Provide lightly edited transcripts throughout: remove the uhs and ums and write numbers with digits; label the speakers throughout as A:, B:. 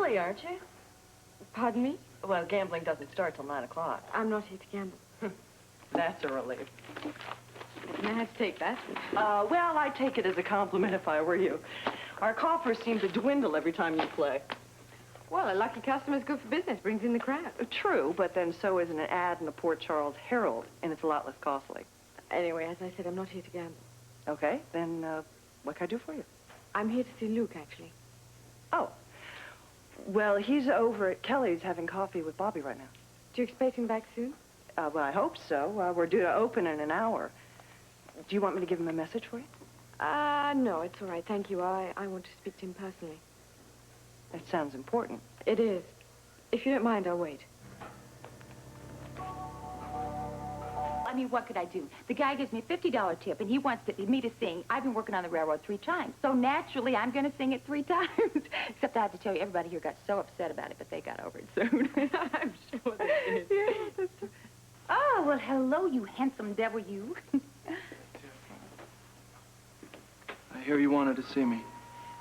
A: early, aren't you?
B: Pardon me?
A: Well, gambling doesn't start till 9 o'clock.
B: I'm not here to gamble.
A: That's a relief.
B: I have to take that.
A: Well, I'd take it as a compliment if I were you. Our coffers seem to dwindle every time you play.
B: Well, a lucky customer's good for business, brings in the crowd.
A: True, but then so is an ad in the Port Charles Herald, and it's a lot less costly.
B: Anyway, as I said, I'm not here to gamble.
A: Okay, then what can I do for you?
B: I'm here to see Luke, actually.
A: Oh. Well, he's over at Kelly's having coffee with Bobby right now.
B: Do you expect him back soon?
A: Well, I hope so. We're due to open in an hour. Do you want me to give him a message for you?
B: No, it's all right. Thank you. I want to speak to him personally.
A: That sounds important.
B: It is. If you don't mind, I'll wait.
C: I mean, what could I do? The guy gives me a $50 tip, and he wants me to sing. I've been working on the railroad 3 times, so naturally, I'm going to sing it 3 times. Except I have to tell you, everybody here got so upset about it, but they got over it soon.
B: I'm sure they did.
C: Yeah, that's true. Oh, well, hello, you handsome devil, you.
D: I hear you wanted to see me.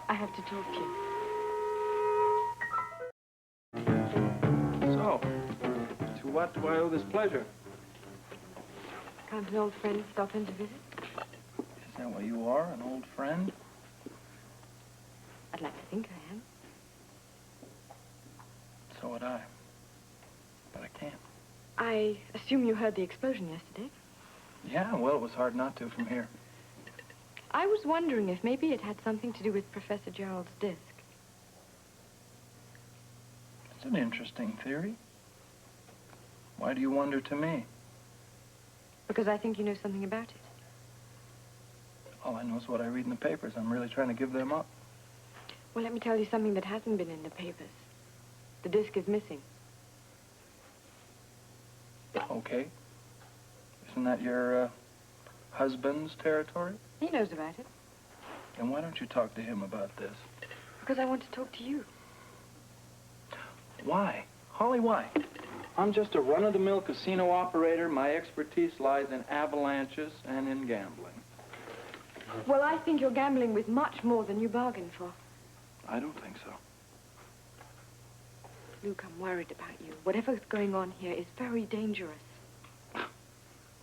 B: I have to talk to you.
D: So, to what do I owe this pleasure?
B: Can't an old friend stop in to visit?
D: Is that what you are, an old friend?
B: I'd like to think I am.
D: So would I. But I can't.
B: I assume you heard the explosion yesterday?
D: Yeah, well, it was hard not to from here.
B: I was wondering if maybe it had something to do with Professor Gerald's disc.
D: It's an interesting theory. Why do you wonder to me?
B: Because I think you know something about it.
D: All I know is what I read in the papers. I'm really trying to give them up.
B: Well, let me tell you something that hasn't been in the papers. The disc is missing.
D: Okay. Isn't that your, husband's territory?
B: He knows about it.
D: Then why don't you talk to him about this?
B: Because I want to talk to you.
D: Why? Holly, why? I'm just a run-of-the-mill casino operator. My expertise lies in avalanches and in gambling.
B: Well, I think you're gambling with much more than you bargained for.
D: I don't think so.
B: Luke, I'm worried about you. Whatever's going on here is very dangerous.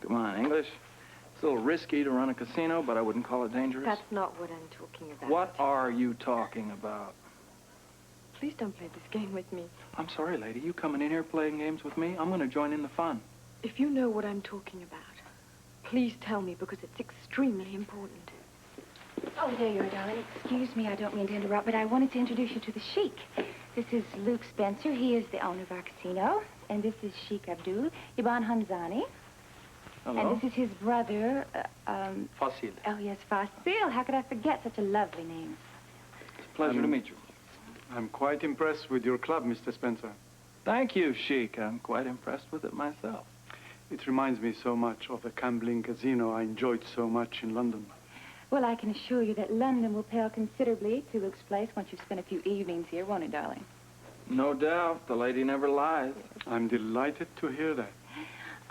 D: Come on, English. It's a little risky to run a casino, but I wouldn't call it dangerous.
B: That's not what I'm talking about.
D: What are you talking about?
B: Please don't play this game with me.
D: I'm sorry, lady. You coming in here playing games with me? I'm going to join in the fun.
B: If you know what I'm talking about, please tell me, because it's extremely important.
C: Oh, there you are, darling. Excuse me, I don't mean to interrupt, but I wanted to introduce you to the Sheik. This is Luke Spencer. He is the owner of our casino. And this is Sheik Abdul, Iban Hamzani.
D: Hello.
C: And this is his brother,
D: Fasil.
C: Oh, yes, Fasil. How could I forget such a lovely name?
D: It's a pleasure to meet you.
E: I'm quite impressed with your club, Mr. Spencer.
D: Thank you, Sheik. I'm quite impressed with it myself.
E: It reminds me so much of the gambling casino I enjoyed so much in London.
C: Well, I can assure you that London will pale considerably to Luke's place once you've spent a few evenings here, won't it, darling?
D: No doubt. The lady never lies.
E: I'm delighted to hear that.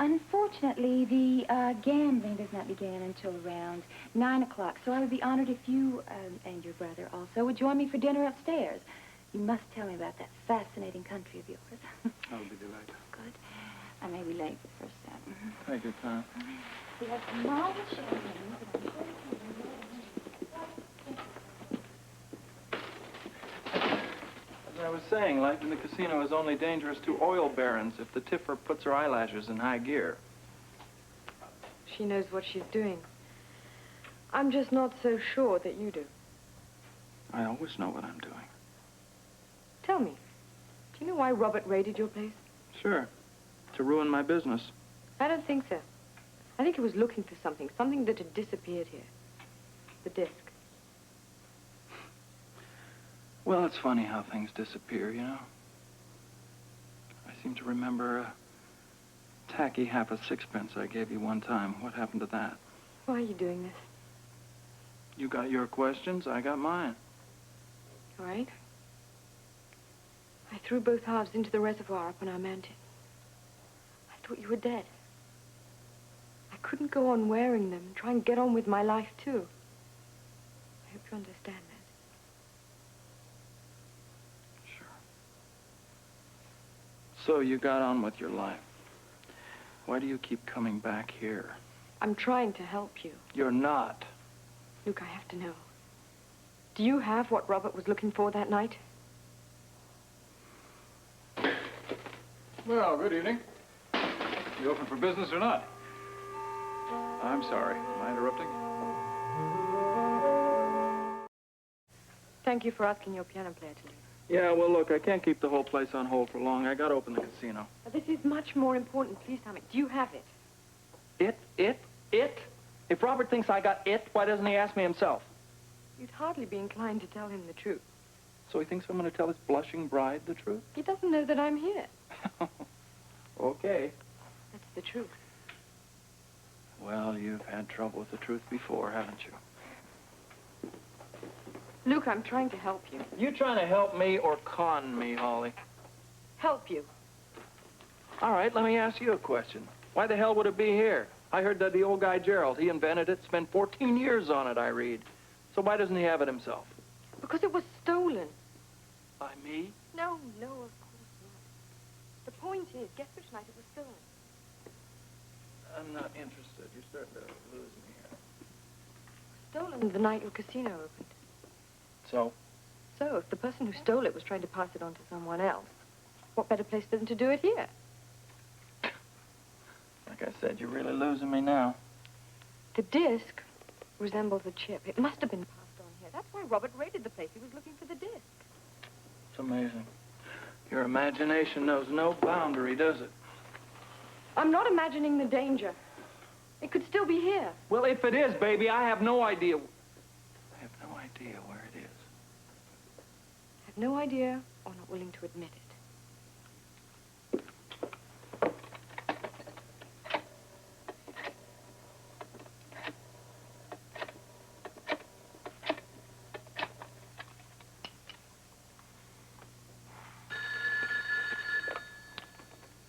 C: Unfortunately, the gambling does not begin until around 9 o'clock, so I would be honored if you and your brother also would join me for dinner upstairs. You must tell me about that fascinating country of yours.
E: I'll be delighted.
C: Good. I may be late for a second.
D: Take your time.
C: We have some marvelous champagne, but I'm sure
D: As I was saying, life in the casino is only dangerous to oil barons if the tiffer puts her eyelashes in high gear.
B: She knows what she's doing. I'm just not so sure that you do.
D: I always know what I'm doing.
B: Tell me, do you know why Robert raided your place?
D: Sure. To ruin my business.
B: I don't think so. I think he was looking for something that had disappeared here. The disc.
D: Well, it's funny how things disappear, you know. I seem to remember a tacky half a sixpence I gave you one time. What happened to that?
B: Why are you doing this?
D: You got your questions, I got mine.
B: All right. I threw both halves into the reservoir up on our mountain. I thought you were dead. I couldn't go on wearing them and try and get on with my life, too. I hope you understand that.
D: Sure. So you got on with your life. Why do you keep coming back here?
B: I'm trying to help you.
D: You're not.
B: Luke, I have to know. Do you have what Robert was looking for that night?
F: Well, good evening. You open for business or not?
D: I'm sorry. Am I interrupting?
B: Thank you for asking your piano player to leave.
D: Yeah, well, look, I can't keep the whole place on hold for long. I gotta open the casino.
B: This is much more important. Please tell me. Do you have it?
D: It? If Robert thinks I got it, why doesn't he ask me himself?
B: You'd hardly be inclined to tell him the truth.
D: So he thinks I'm gonna tell his blushing bride the truth?
B: He doesn't know that I'm here.
D: Okay.
B: That's the truth.
D: Well, you've had trouble with the truth before, haven't you?
B: Luke, I'm trying to help you.
D: You trying to help me or con me, Holly?
B: Help you.
D: All right, let me ask you a question. Why the hell would it be here? I heard that the old guy, Gerald, he invented it, spent 14 years on it, I read. So why doesn't he have it himself?
B: Because it was stolen.
D: By me?
B: No, of course not. The point is, guess which night it was stolen?
D: I'm not interested. You're starting to lose me here.
B: Stolen the night your casino opened.
D: So?
B: So, if the person who stole it was trying to pass it on to someone else, what better place than to do it here?
D: Like I said, you're really losing me now.
B: The disc resembles a chip. It must have been passed on here. That's why Robert raided the place. He was looking for the disc.
D: It's amazing. Your imagination knows no boundary, does it?
B: I'm not imagining the danger. It could still be here.
D: Well, if it is, baby, I have no idea. I have no idea where it is.
B: I have no idea or not willing to admit it.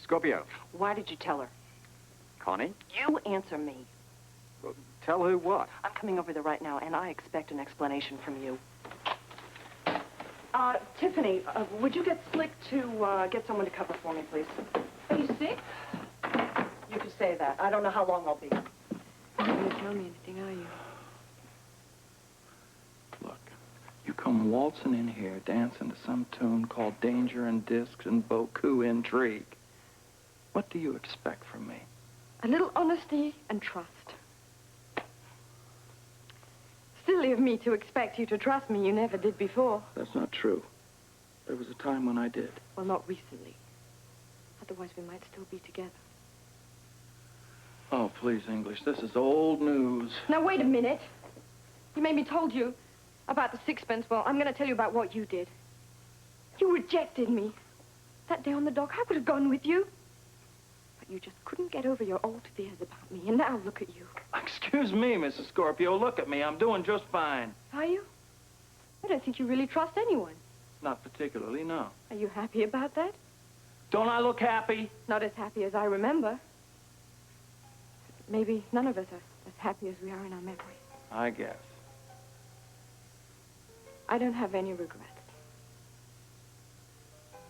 G: Scorpio.
A: Why did you tell her?
G: Connie?
A: You answer me.
G: Well, tell who what?
A: I'm coming over there right now, and I expect an explanation from you. Tiffany, would you get Slick to get someone to cover for me, please?
B: Are you sick?
A: You could say that. I don't know how long I'll be.
B: You're not going to tell me anything, are you?
D: Look, you come waltzing in here, dancing to some tune called Danger and Discs and Beaucoup Intrigue. What do you expect from me?
B: A little honesty and trust. Silly of me to expect you to trust me. You never did before.
D: That's not true. There was a time when I did.
B: Well, not recently. Otherwise, we might still be together.
D: Oh, please, English, this is old news.
B: Now, wait a minute. You made me told you about the sixpence. Well, I'm going to tell you about what you did. You rejected me. That day on the dock, I would have gone with you. But you just couldn't get over your old fears about me. And now, look at you.
D: Excuse me, Mrs. Scorpio. Look at me. I'm doing just fine.
B: Are you? I don't think you really trust anyone.
D: Not particularly, no.
B: Are you happy about that?
D: Don't I look happy?
B: Not as happy as I remember. Maybe none of us are as happy as we are in our memory.
D: I guess.
B: I don't have any regrets.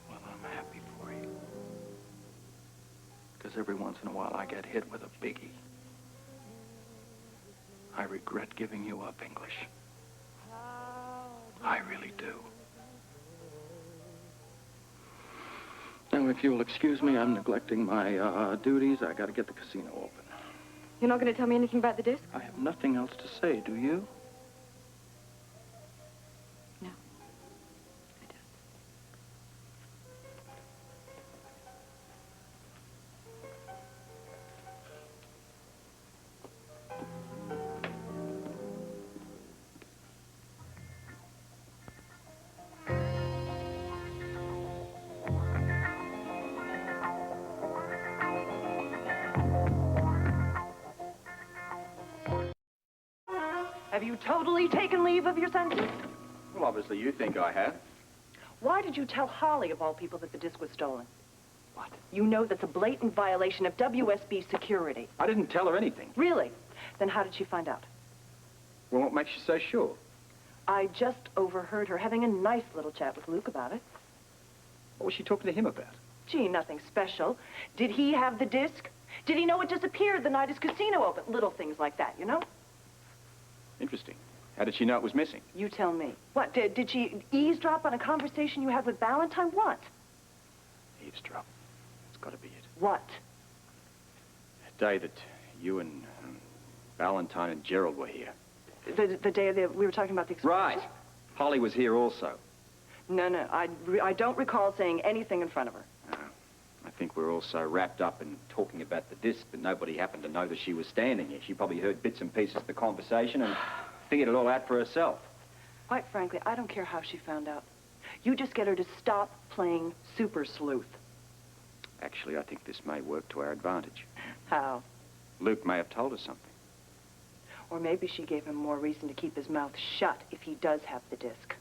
D: Well, I'm happy for you. Because every once in a while I get hit with a biggie. I regret giving you up, English. I really do. Now, if you'll excuse me, I'm neglecting my duties. I got to get the casino open.
B: You're not going to tell me anything about the disc?
D: I have nothing else to say, do you?
B: No, I don't.
A: Have you totally taken leave of your senses?
G: Well, obviously you think I have.
A: Why did you tell Holly, of all people, that the disc was stolen?
G: What?
A: You know that's a blatant violation of WSB security.
G: I didn't tell her anything.
A: Really? Then how did she find out?
G: Well, what makes you so sure?
A: I just overheard her having a nice little chat with Luke about it.
G: What was she talking to him about?
A: Gee, nothing special. Did he have the disc? Did he know it disappeared the night his casino opened? Little things like that, you know?
G: Interesting. How did she know it was missing?
A: You tell me. What, did she eavesdrop on a conversation you had with Valentine? What?
G: Eavesdrop. It's got to be it.
A: What?
G: The day that you and Valentine and Gerald were here.
A: The day we were talking about the explosion?
G: Right. Holly was here also.
A: No, I don't recall saying anything in front of her.
G: I think we're all so wrapped up in talking about the disc that nobody happened to know that she was standing here. She probably heard bits and pieces of the conversation and figured it all out for herself.
A: Quite frankly, I don't care how she found out. You just get her to stop playing super sleuth.
G: Actually, I think this may work to our advantage.
A: How?
G: Luke may have told us something.
A: Or maybe she gave him more reason to keep his mouth shut if he does have the disc.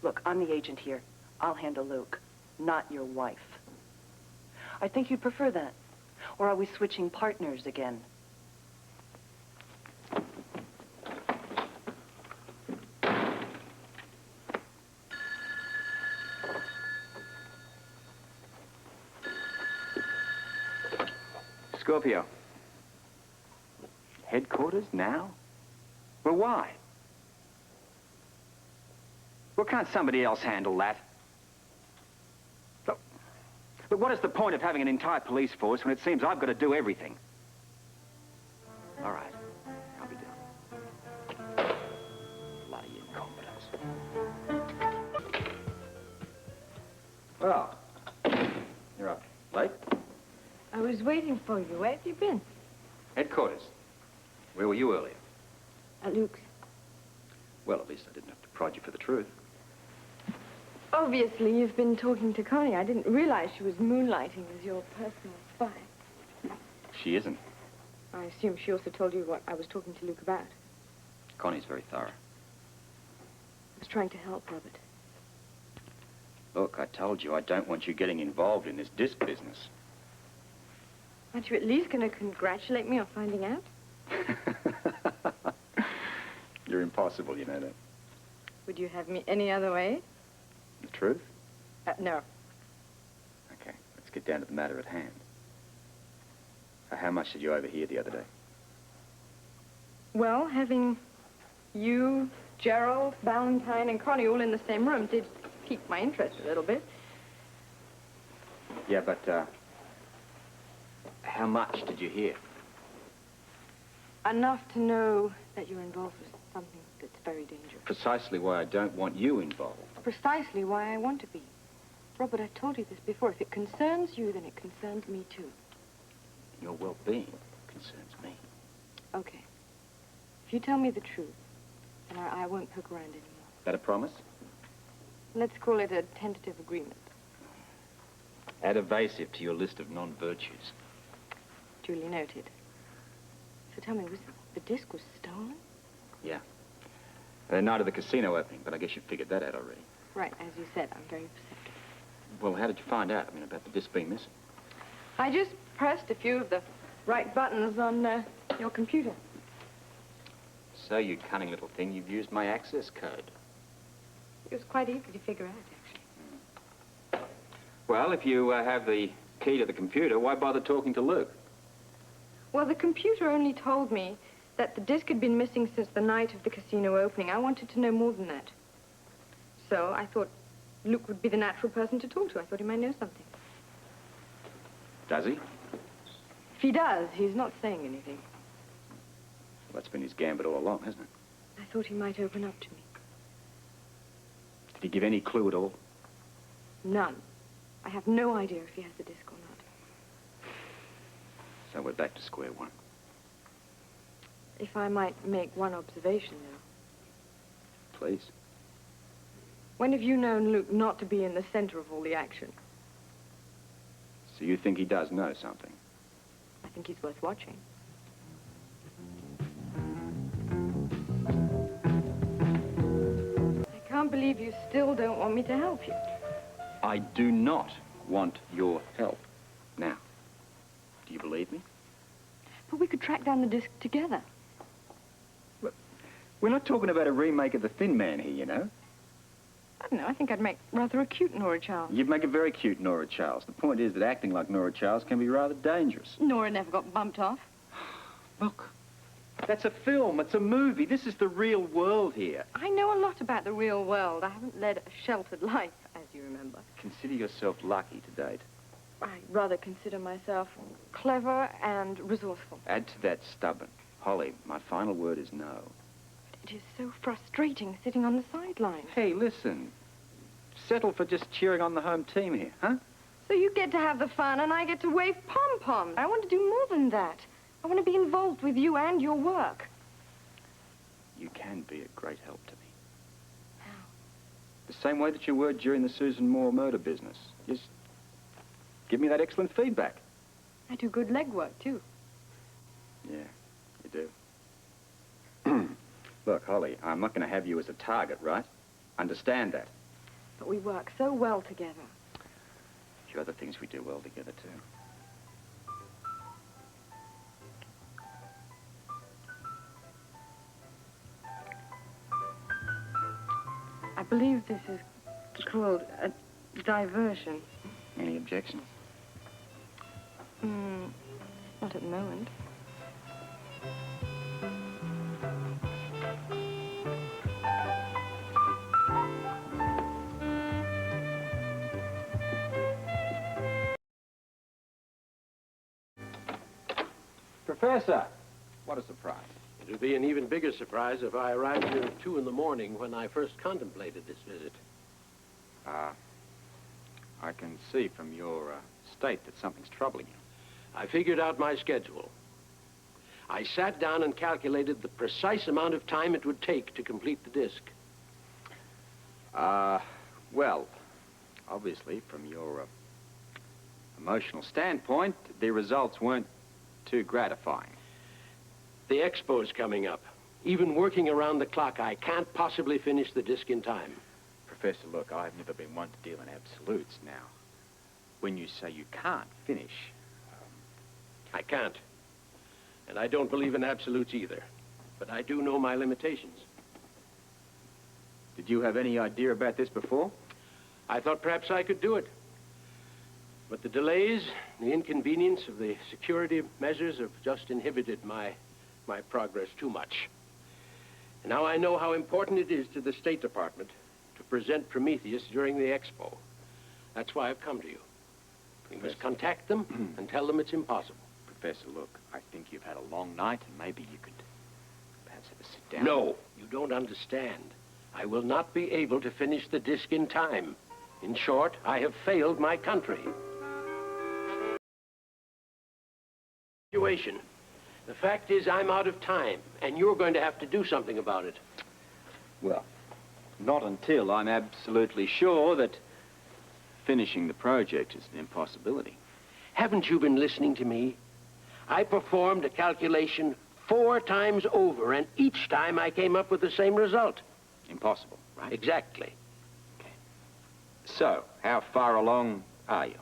A: Look, I'm the agent here. I'll handle Luke, not your wife. I think you'd prefer that. Or are we switching partners again?
G: Scorpio. Headquarters now? Well, why? Well, can't somebody else handle that? But what is the point of having an entire police force when it seems I've got to do everything? All right, I'll be down. Bloody incompetence. Well, you're up late?
B: I was waiting for you. Where have you been?
G: Headquarters. Where were you earlier?
B: At Luke's.
G: Well, at least I didn't have to prod you for the truth.
B: Obviously, you've been talking to Connie. I didn't realize she was moonlighting as your personal spy.
G: She isn't.
B: I assume she also told you what I was talking to Luke about.
G: Connie's very thorough.
B: I was trying to help, Robert.
G: Look, I told you I don't want you getting involved in this disc business.
B: Aren't you at least going to congratulate me on finding out?
G: You're impossible, you know that.
B: Would you have me any other way?
G: The truth?
B: No.
G: Okay, let's get down to the matter at hand. How much did you overhear the other day?
B: Well, having you, Gerald, Valentine, and Connie all in the same room did pique my interest a little bit.
G: Yeah, but, how much did you hear?
B: Enough to know that you're involved with something that's very dangerous.
G: Precisely why I don't want you involved.
B: Precisely why I want to be. Robert, I've told you this before. If it concerns you, then it concerns me, too.
G: Your well-being concerns me.
B: Okay. If you tell me the truth, then I won't poke around anymore.
G: That a promise?
B: Let's call it a tentative agreement.
G: Add evasive to your list of non-virtues.
B: Duly noted. So tell me, the disc was stolen?
G: Yeah. The night of the casino opening, but I guess you figured that out already.
B: Right, as you said, I'm very perceptive.
G: Well, how did you find out, about the disc being missing?
B: I just pressed a few of the right buttons on your computer.
G: So, you cunning little thing, you've used my access code.
B: It was quite easy to figure out, actually.
G: Well, if you have the key to the computer, why bother talking to Luke?
B: Well, the computer only told me that the disc had been missing since the night of the casino opening. I wanted to know more than that. So I thought Luke would be the natural person to talk to. I thought he might know something.
G: Does he?
B: If he does, he's not saying anything.
G: Well, that's been his gambit all along, hasn't it?
B: I thought he might open up to me.
G: Did he give any clue at all?
B: None. I have no idea if he has the disc or not.
G: So we're back to square one.
B: If I might make one observation, though.
G: Please.
B: When have you known Luke not to be in the center of all the action?
G: So you think he does know something?
B: I think he's worth watching. I can't believe you still don't want me to help you.
G: I do not want your help. Now, do you believe me?
B: But we could track down the disc together.
G: We're not talking about a remake of The Thin Man here, you know.
B: don't know, I think I'd make rather a cute Nora Charles.
G: You'd make a very cute Nora Charles. The point is that acting like Nora Charles can be rather dangerous.
B: Nora never got bumped off.
G: Look, that's a film. It's a movie. This is the real world here.
B: I know a lot about the real world. I haven't led a sheltered life, as you remember.
G: Consider yourself lucky to date.
B: I rather consider myself clever and resourceful.
G: Add to that stubborn. Holly, my final word is no.
B: It is so frustrating sitting on the sidelines.
G: Hey, listen. Settle for just cheering on the home team here, huh?
B: So you get to have the fun and I get to wave pom-poms. I want to do more than that. I want to be involved with you and your work.
G: You can be a great help to me.
B: How?
G: The same way that you were during the Susan Moore murder business. Just give me that excellent feedback.
B: I do good legwork, too.
G: Yeah, you do. Look, Holly, I'm not going to have you as a target, right? Understand that.
B: But we work so well together.
G: A few other things we do well together, too.
B: I believe this is called a diversion.
G: Any objections?
B: Not at the moment.
G: Professor! What a surprise.
H: It would be an even bigger surprise if I arrived here at 2 in the morning when I first contemplated this visit.
G: I can see from your state that something's troubling you.
H: I figured out my schedule. I sat down and calculated the precise amount of time it would take to complete the disc.
G: Well, obviously, from your emotional standpoint, the results weren't too gratifying.
H: The expo's coming up. Even working around the clock, I can't possibly finish the disc in time.
G: Professor, look, I've never been one to deal in absolutes now. When you say you can't finish...
H: I can't. And I don't believe in absolutes either. But I do know my limitations.
G: Did you have any idea about this before?
H: I thought perhaps I could do it. But the delays, the inconvenience of the security measures have just inhibited my progress too much. And now I know how important it is to the State Department to present Prometheus during the expo. That's why I've come to you. You must contact them and tell them it's impossible.
G: Professor, look, I think you've had a long night, and maybe you could perhaps have a sit down.
H: No, you don't understand. I will not be able to finish the disc in time. In short, I have failed my country. Situation. The fact is, I'm out of time, and you're going to have to do something about it.
G: Well, not until I'm absolutely sure that finishing the project is an impossibility.
H: Haven't you been listening to me? I performed a calculation 4 times over, and each time I came up with the same result.
G: Impossible, right?
H: Exactly.
G: Okay. So, how far along are you?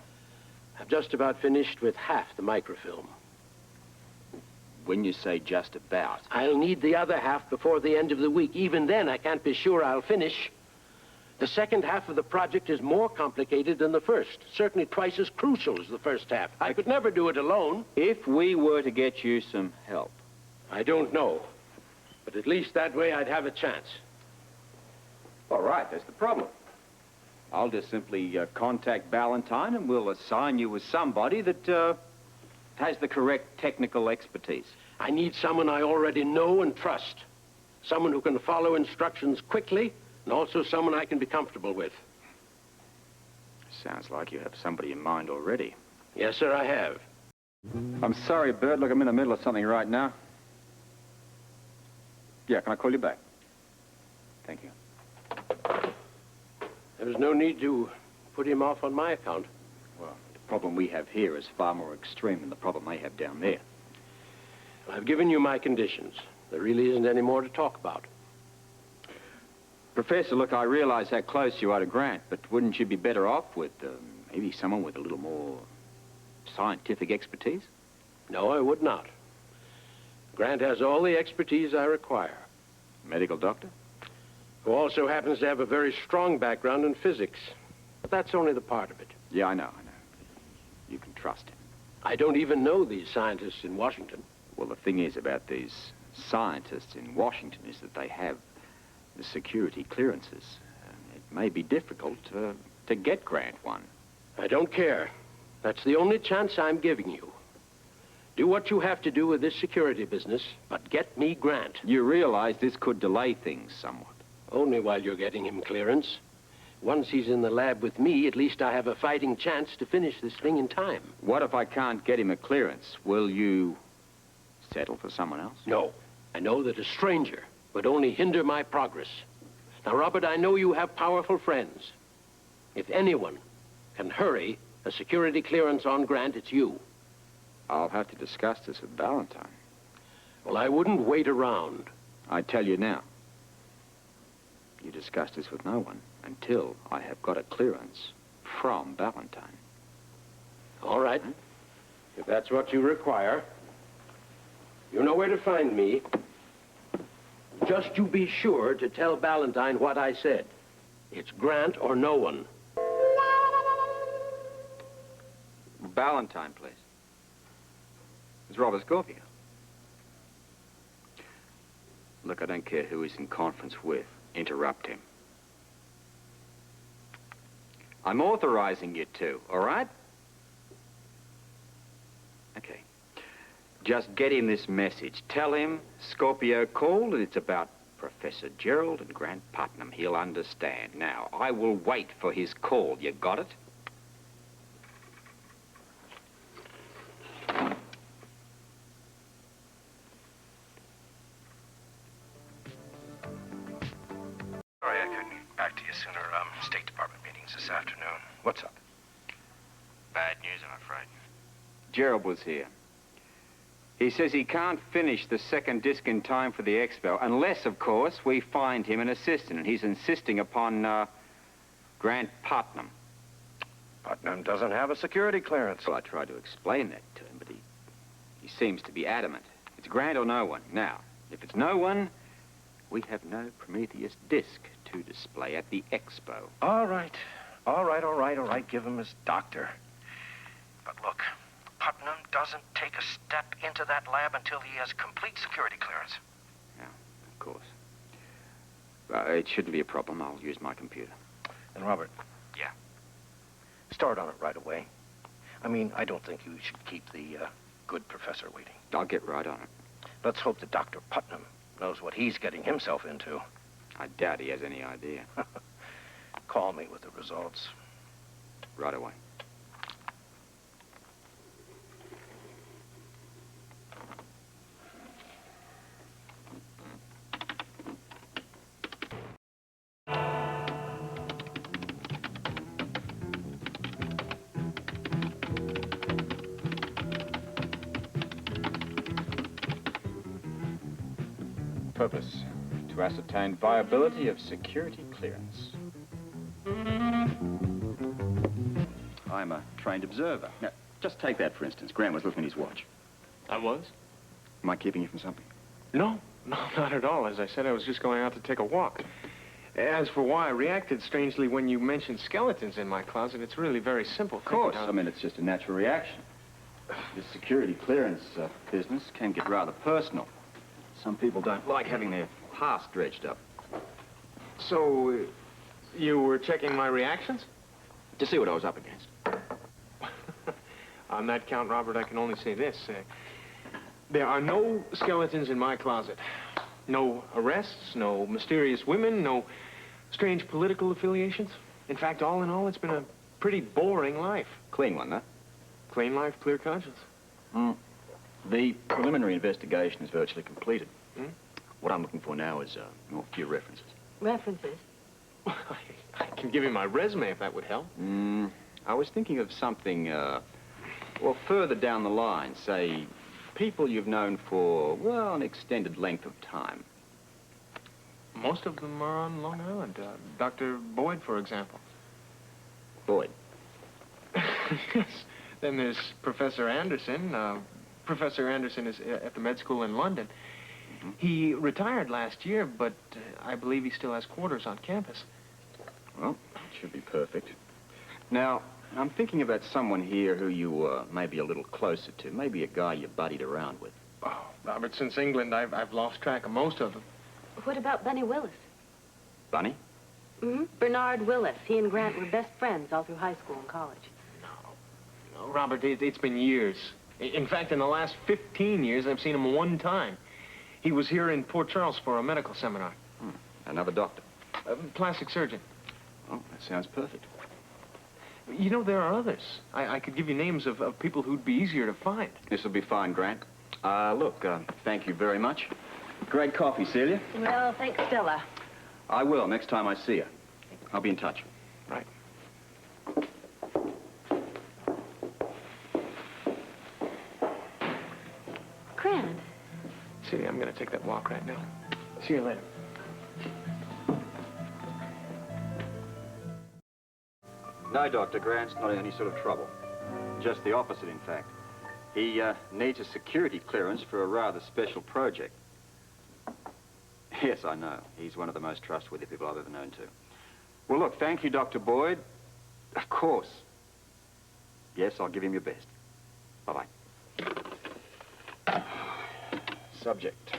H: I've just about finished with half the microfilm.
G: When you say just about...
H: I'll need the other half before the end of the week. Even then, I can't be sure I'll finish. The second half of the project is more complicated than the first. Certainly twice as crucial as the first half. I could never do it alone.
G: If we were to get you some help...
H: I don't know. But at least that way I'd have a chance.
G: All right, that's the problem. I'll just simply contact Ballantyne and we'll assign you with somebody that has the correct technical expertise.
H: I need someone I already know and trust. Someone who can follow instructions quickly, and also someone I can be comfortable with.
G: Sounds like you have somebody in mind already.
H: Yes, sir, I have.
G: I'm sorry, Bert. Look, I'm in the middle of something right now. Yeah, can I call you back? Thank you.
H: There's no need to put him off on my account.
G: Well, the problem we have here is far more extreme than the problem they have down there.
H: I've given you my conditions. There really isn't any more to talk about.
G: Professor, look, I realize how close you are to Grant, but wouldn't you be better off with maybe someone with a little more scientific expertise?
H: No, I would not. Grant has all the expertise I require.
G: Medical doctor?
H: who also happens to have a very strong background in physics. But that's only the part of it.
G: Yeah, I know. You can trust him.
H: I don't even know these scientists in Washington.
G: Well, the thing is about these scientists in Washington is that they have the security clearances. It may be difficult to get Grant one.
H: I don't care. That's the only chance I'm giving you. Do what you have to do with this security business, but get me Grant.
G: You realize this could delay things somewhat.
H: Only while you're getting him clearance. Once he's in the lab with me, at least I have a fighting chance to finish this thing in time.
G: What if I can't get him a clearance? Will you settle for someone else?
H: No. I know that a stranger would only hinder my progress. Now, Robert, I know you have powerful friends. If anyone can hurry a security clearance on Grant, it's you.
G: I'll have to discuss this with Valentine.
H: Well, I wouldn't wait around.
G: I tell you now, you discuss this with no one until I have got a clearance from Valentine.
H: All right. If that's what you require, you know where to find me. Just you be sure to tell Valentine what I said. It's Grant or no one.
G: Valentine, please. It's Robert Scorpio. Look, I don't care who he's in conference with. Interrupt him. I'm authorizing you to, all right? Okay. Just get him this message. Tell him Scorpio called and it's about Professor Gerald and Grant Putnam. He'll understand. Now, I will wait for his call. You got it?
I: Sorry I couldn't get back to you sooner. State Department meetings this afternoon. What's up? Bad news, I'm afraid.
G: Gerald was here. He says he can't finish the second disc in time for the expo, unless, of course, we find him an assistant, and he's insisting upon, Grant Putnam.
I: Putnam doesn't have a security clearance.
G: Well, I tried to explain that to him, but he seems to be adamant. It's Grant or no one. Now, if it's no one, we have no Prometheus disc to display at the expo.
I: All right. All right. Give him his doctor. But look, Putnam doesn't take a step into that lab until he has complete security clearance.
G: Yeah, of course. It shouldn't be a problem. I'll use my computer.
I: And Robert.
G: Yeah?
I: Start on it right away. I mean, I don't think you should keep the good professor waiting.
G: I'll get right on it.
I: Let's hope that Dr. Putnam knows what he's getting himself into.
G: I doubt he has any idea.
I: Call me with the results.
G: Right away. Purpose: to ascertain viability of security clearance. I'm a trained observer. Now, just take that, for instance. Grant was looking at his watch.
F: I was?
G: Am I keeping you from something?
F: No, not at all. As I said, I was just going out to take a walk. As for why I reacted strangely when you mentioned skeletons in my closet, it's really very simple.
G: Of course. I mean, it's just a natural reaction. This security clearance business can get rather personal. Some people don't like having their past dredged up.
F: So, you were checking my reactions?
G: To see what I was up against.
F: On that count, Robert, I can only say this. There are no skeletons in my closet. No arrests, no mysterious women, no strange political affiliations. In fact, all in all, it's been a pretty boring life.
G: Clean one, huh?
F: Clean life, clear conscience.
G: The preliminary investigation is virtually completed.
F: Hmm?
G: What I'm looking for now is a few references.
B: References?
F: I can give you my resume if that would help.
G: I was thinking of something, well, further down the line. Say, people you've known for, well, an extended length of time.
F: Most of them are on Long Island. Dr. Boyd, for example.
G: Boyd?
F: Yes. Then there's Professor Anderson. Professor Anderson is at the med school in London. Mm-hmm. He retired last year, but I believe he still has quarters on campus.
G: Well, it should be perfect. Now, I'm thinking about someone here who you may be a little closer to. Maybe a guy you buddied around with.
F: Oh, Robert, since England, I've lost track of most of them.
J: What about Bunny Willis?
G: Bunny?
J: Mm-hmm. Bernard Willis. He and Grant were best friends all through high school and college.
F: No, Robert, it's been years. In fact, in the last 15 years, I've seen him one time. He was here in Port Charles for a medical seminar.
G: Another doctor?
F: A plastic surgeon.
G: Oh, that sounds perfect.
F: You know, there are others. I could give you names of people who'd be easier to find.
G: This will be fine, Grant. Look, thank you very much. Great coffee, Celia.
J: Well, thanks, Stella.
G: I will, next time I see you. I'll be in touch.
F: Right.
J: Grant.
F: See, I'm going to take that walk right now. See you later.
G: No, Dr. Grant's not in any sort of trouble. Just the opposite, in fact. He needs a security clearance for a rather special project. Yes, I know. He's one of the most trustworthy people I've ever known to. Well, look, thank you, Dr. Boyd. Of course. Yes, I'll give him your best. Bye-bye. Subject.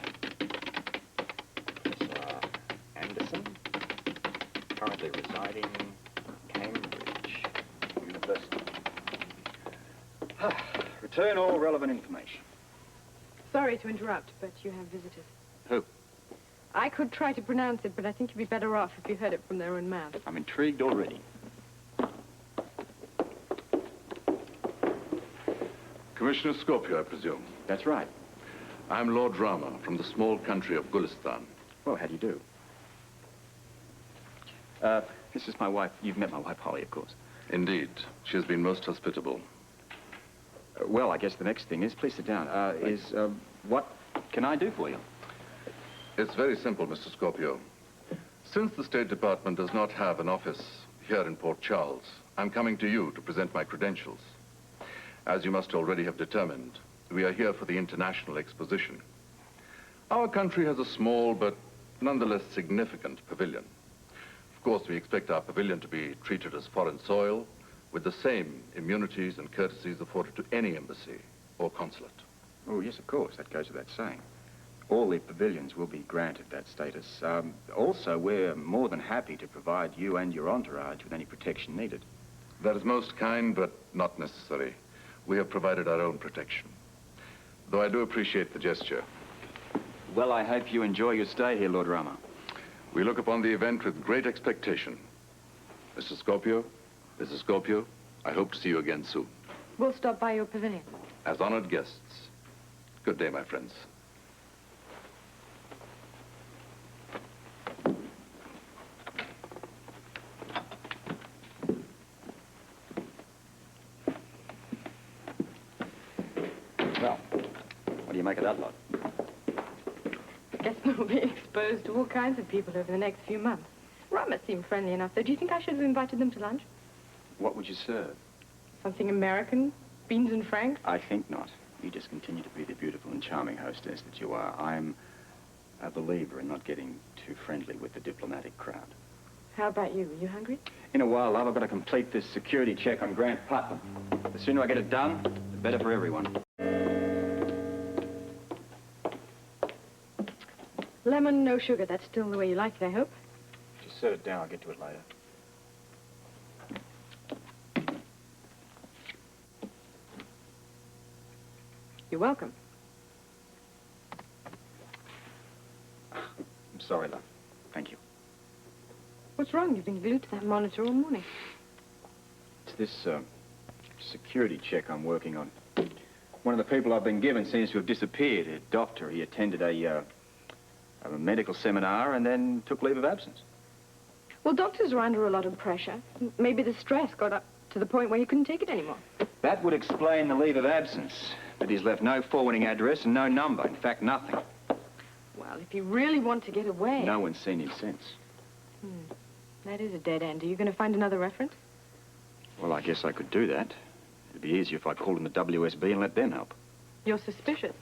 G: Miss Anderson, currently residing Cambridge University. Return all relevant information.
B: Sorry to interrupt, but you have visitors.
G: Who?
B: I could try to pronounce it, but I think you'd be better off if you heard it from their own mouth.
G: I'm intrigued already.
K: Commissioner Scorpio, I presume.
G: That's right.
K: I'm Lord Rama from the small country of Gulistan.
G: Well, how do you do? This is my wife. You've met my wife, Holly, of course.
K: Indeed. She has been most hospitable.
G: Well, I guess the next thing is, please sit down, what can I do for you?
K: It's very simple, Mr. Scorpio. Since the State Department does not have an office here in Port Charles, I'm coming to you to present my credentials. As you must already have determined, we are here for the International Exposition. Our country has a small but nonetheless significant pavilion. Of course, we expect our pavilion to be treated as foreign soil with the same immunities and courtesies afforded to any embassy or consulate.
G: Oh, yes, of course. That goes without saying. All the pavilions will be granted that status. Also, we're more than happy to provide you and your entourage with any protection needed.
K: That is most kind, but not necessary. We have provided our own protection. Though I do appreciate the gesture.
G: Well, I hope you enjoy your stay here, Lord Rama.
K: We look upon the event with great expectation. Mr. Scorpio, Mrs. Scorpio, I hope to see you again soon.
B: We'll stop by your pavilion.
K: As honored guests. Good day, my friends.
G: Well, what do you make of that lot?
B: Guess we'll be exposed to all kinds of people over the next few months. Rama seemed friendly enough, though. Do you think I should have invited them to lunch?
G: What would you serve?
B: Something American? Beans and franks?
G: I think not. You just continue to be the beautiful and charming hostess that you are. I'm a believer in not getting too friendly with the diplomatic crowd.
B: How about you? Are you hungry?
G: In a while, love, I've got to complete this security check on Grant Putnam. The sooner I get it done, the better for everyone.
B: Lemon, no sugar. That's still the way you like it, I hope.
G: Just set it down. I'll get to it later.
B: You're welcome.
G: I'm sorry, love. Thank you.
B: What's wrong? You've been glued to that monitor all morning.
G: It's this, security check I'm working on. One of the people I've been given seems to have disappeared. A doctor. He attended a medical seminar and then took leave of absence.
B: Well, doctors are under a lot of pressure. Maybe the stress got up to the point where you couldn't take it anymore.
G: That would explain the leave of absence. But he's left no forwarding address and no number. In fact, nothing.
B: Well, if you really want to get away...
G: No one's seen him since.
B: That is a dead end. Are you going to find another reference?
G: Well, I guess I could do that. It'd be easier if I called in the WSB and let them help.
B: You're suspicious.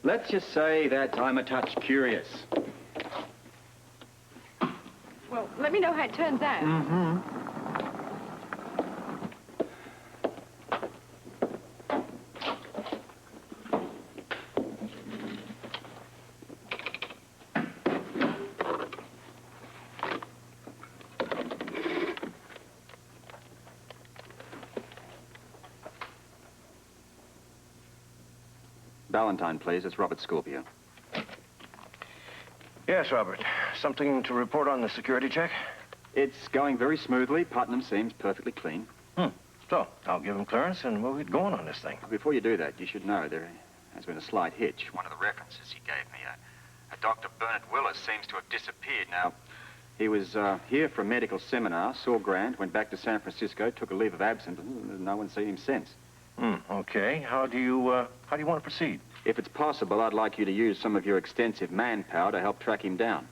L: Let's just say that I'm a touch curious.
B: Well, let me know how it turns out.
L: Mm-hmm.
G: Valentine, please. It's Robert Scorpio.
I: Yes, Robert. Something to report on the security check?
G: It's going very smoothly. Putnam seems perfectly clean.
I: So, I'll give him clearance and we'll get going on this thing.
G: Before you do that, you should know there has been a slight hitch. One of the references he gave me, a Dr. Willis, seems to have disappeared. Now, he was here for a medical seminar, saw Grant, went back to San Francisco, took a leave of absence, and no one's seen him since.
I: Okay. How do you want to proceed?
G: If it's possible, I'd like you to use some of your extensive manpower to help track him down.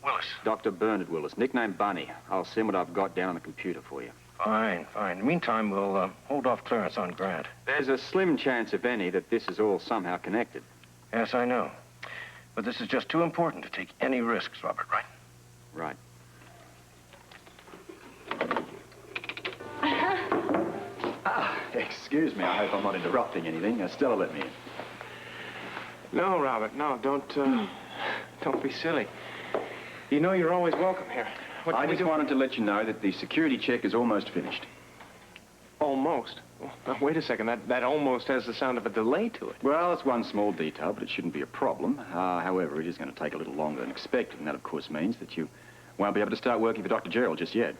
I: Willis.
G: Dr. Willis, nicknamed Bunny. I'll send what I've got down on the computer for you.
I: Fine, fine. In the meantime, we'll hold off clearance on Grant.
G: There's a slim chance, if any, that this is all somehow connected.
I: Yes, I know. But this is just too important to take any risks, Robert, right?
G: Right.
L: Excuse me, I hope I'm not interrupting anything. Stella let me in.
F: No, Robert, no, don't be silly. You know you're always welcome here. What
L: I
F: can we
L: just
F: do?
L: wanted to let you know that the security check is almost finished.
F: Almost? Well, now, wait a second. That almost has the sound of a delay to it.
L: Well, it's one small detail, but it shouldn't be a problem. However, it is going to take a little longer than expected, and that, of course, means that you won't be able to start working for Dr. Gerald just yet.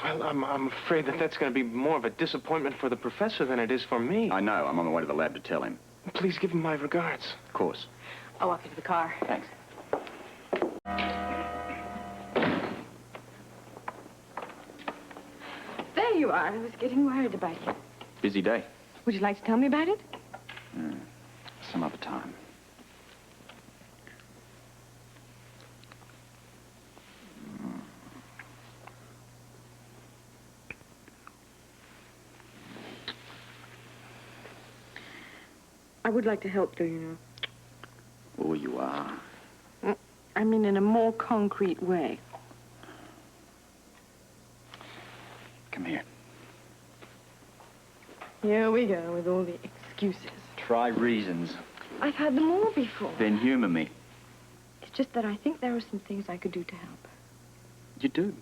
F: Well, I'm afraid that's going to be more of a disappointment for the professor than it is for me.
L: I know. I'm on the way to the lab to tell him.
F: Please give him my regards.
L: Of course.
J: I'll walk you to the car.
L: Thanks.
B: There you are. I was getting worried about you.
L: Busy day.
B: Would you like to tell me about it?
L: Some other time.
B: I would like to help, though, you know.
L: Oh, you are.
B: I mean, in a more concrete way.
L: Come here.
B: Here we go with all the excuses.
L: Try reasons.
B: I've had them all before.
L: Then humor me.
B: It's just that I think there are some things I could do to help.
L: You do.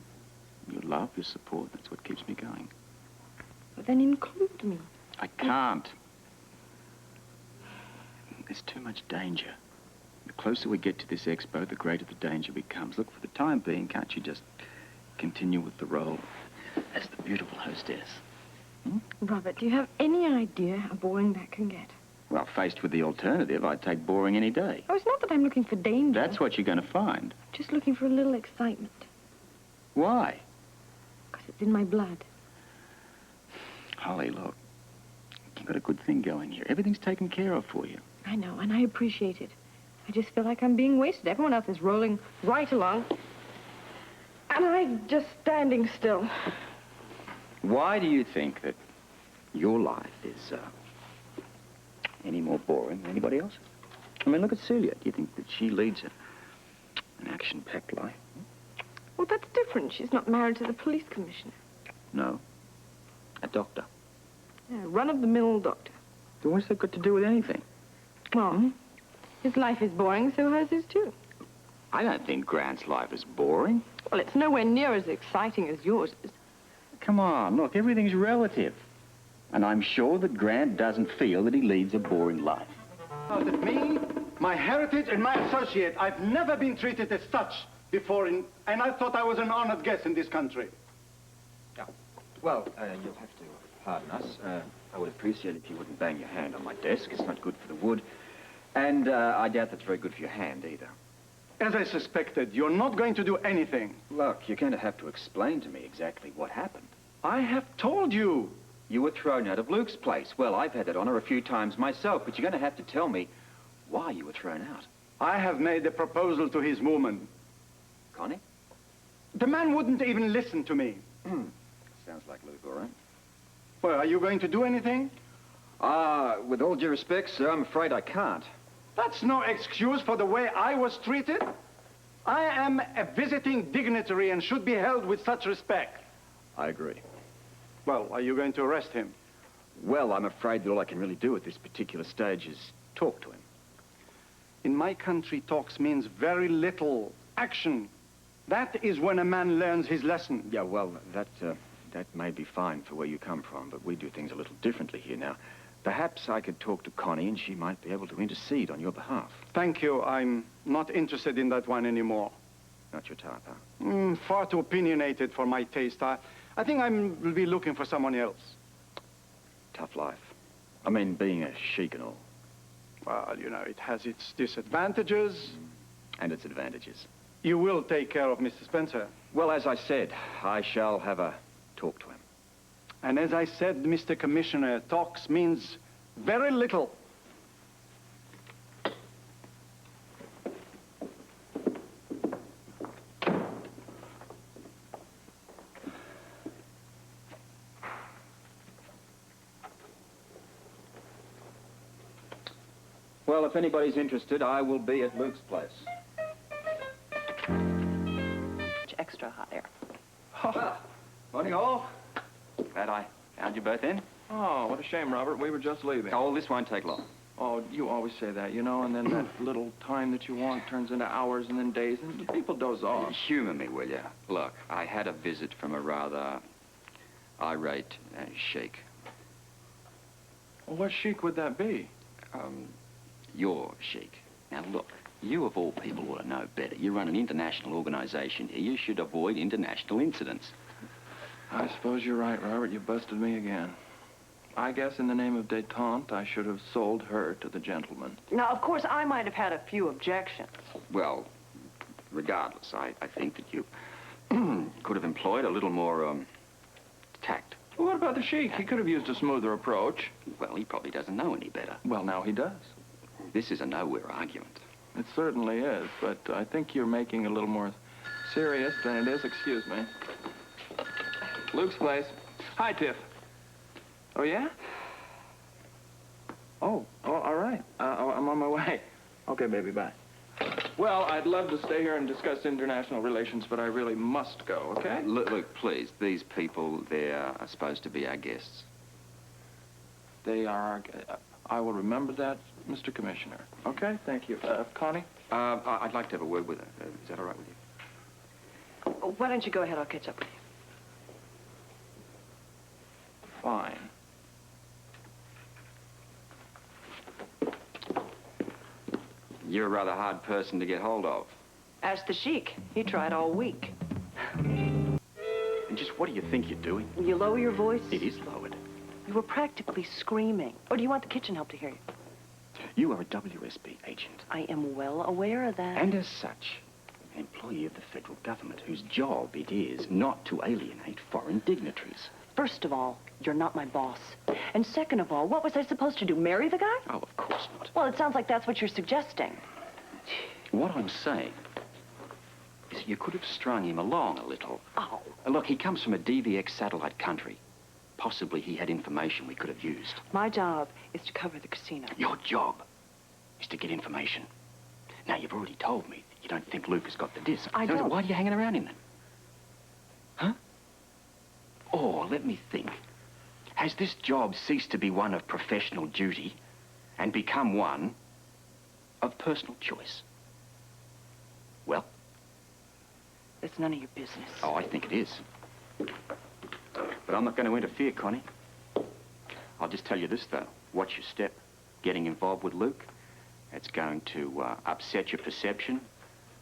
L: Your love, your support, that's what keeps me going.
B: But then include me.
L: I can't. There's too much danger. The closer we get to this expo, the greater the danger becomes. Look, for the time being, can't you just continue with the role as the beautiful hostess?
B: Robert, do you have any idea how boring that can get?
L: Well, faced with the alternative, I'd take boring any day.
B: Oh, it's not that I'm looking for danger.
L: That's what you're going to find.
B: Just looking for a little excitement.
L: Why?
B: Because it's in my blood.
L: Holly, look. You've got a good thing going here. Everything's taken care of for you.
B: I know, and I appreciate it. I just feel like I'm being wasted. Everyone else is rolling right along. And I'm just standing still.
L: Why do you think that your life is any more boring than anybody else's? I mean, look at Celia. Do you think that she leads an action-packed life?
B: Well, that's different. She's not married to the police commissioner.
L: No. A doctor.
B: Yeah, run-of-the-mill doctor.
L: So what's that got to do with anything?
B: Well, his life is boring, so hers is too.
L: I don't think Grant's life is boring.
B: Well, it's nowhere near as exciting as yours is.
L: Come on, look, everything's relative. And I'm sure that Grant doesn't feel that he leads a boring life.
E: That me, my heritage, and my associate, I've never been treated as such before, and I thought I was an honored guest in this country.
L: Well, you'll have to pardon us. I would appreciate it if you wouldn't bang your hand on my desk. It's not good for the wood. And I doubt that's very good for your hand, either.
E: As I suspected, you're not going to do anything.
L: Look, you're going to have to explain to me exactly what happened.
E: I have told you.
L: You were thrown out of Luke's place. Well, I've had that honor a few times myself, but you're going to have to tell me why you were thrown out.
E: I have made a proposal to his woman.
L: Connie?
E: The man wouldn't even listen to me.
L: Sounds like Luke, all right.
E: Well, are you going to do anything?
L: With all due respect, sir, I'm afraid I can't.
E: That's no excuse for the way I was treated. I am a visiting dignitary and should be held with such respect.
L: I agree.
E: Well, are you going to arrest him?
L: Well, I'm afraid that all I can really do at this particular stage is talk to him.
E: In my country, talks means very little action. That is when a man learns his lesson.
L: Yeah, well, that may be fine for where you come from, but we do things a little differently here now. Perhaps I could talk to Connie and she might be able to intercede on your behalf.
E: Thank you. I'm not interested in that one anymore.
L: Not your type, huh?
E: Far too opinionated for my taste. I think I will be looking for someone else.
L: Tough life. I mean, being a sheik and all.
E: Well, you know, it has its disadvantages.
L: And its advantages.
E: You will take care of Mr. Spencer.
L: Well, as I said, I shall have a talk to him.
E: And as I said, Mr. Commissioner, talks means very little.
L: Well, if anybody's interested, I will be at Luke's place.
A: Extra hot air.
D: Oh. Morning, all.
L: Glad I found you both in.
D: Oh, what a shame, Robert. We were just leaving.
L: Oh, this won't take long.
D: Oh, you always say that, you know, and then that little time that you want turns into hours and then days, and people doze off.
L: Humor me, will you? Look, I had a visit from a rather irate sheik.
D: Well, what sheik would that be?
L: Your sheik. Now, look, you of all people ought to know better. You run an international organization here. You should avoid international incidents.
D: I suppose you're right, Robert. You busted me again. I guess in the name of détente, I should have sold her to the gentleman.
A: Now, of course, I might have had a few objections.
L: Well, regardless, I think that you could have employed a little more, tact.
D: Well, what about the sheik? He could have used a smoother approach.
L: Well, he probably doesn't know any better.
D: Well, now he does.
L: This is a nowhere argument.
D: It certainly is, but I think you're making it a little more serious than it is. Excuse me. Luke's place. Hi, Tiff. Oh, yeah? Oh, all right. I'm on my way. Okay, baby, bye. Well, I'd love to stay here and discuss international relations, but I really must go, okay?
L: Look, please, these people, they are supposed to be our guests.
D: They are. I will remember that, Mr. Commissioner. Okay, thank you. Connie?
L: I'd like to have a word with her. Is that all right with you?
A: Why don't you go ahead? I'll catch up with you.
D: Fine.
L: You're a rather hard person to get hold of.
A: Ask the sheik. He tried all week.
L: And just what do you think you're doing?
A: You lower your voice?
L: It is lowered.
A: You were practically screaming. Or do you want the kitchen help to hear you?
L: You are a WSB agent.
A: I am well aware of that.
L: And as such, an employee of the federal government whose job it is not to alienate foreign dignitaries.
A: First of all, you're not my boss. And second of all, what was I supposed to do, marry the guy?
L: Oh, of course not.
A: Well, it sounds like that's what you're suggesting.
L: What I'm saying is you could have strung him along a little.
A: Oh.
L: Look, he comes from a DVX satellite country. Possibly he had information we could have used.
A: My job is to cover the casino.
L: Your job is to get information. Now, you've already told me you don't think Luke has got the disc.
A: I don't.
L: Why are you hanging around him then? Huh? Or, let me think. Has this job ceased to be one of professional duty and become one of personal choice? Well?
A: It's none of your business.
L: Oh, I think it is. But I'm not going to interfere, Connie. I'll just tell you this, though. Watch your step. Getting involved with Luke, it's going to upset your perception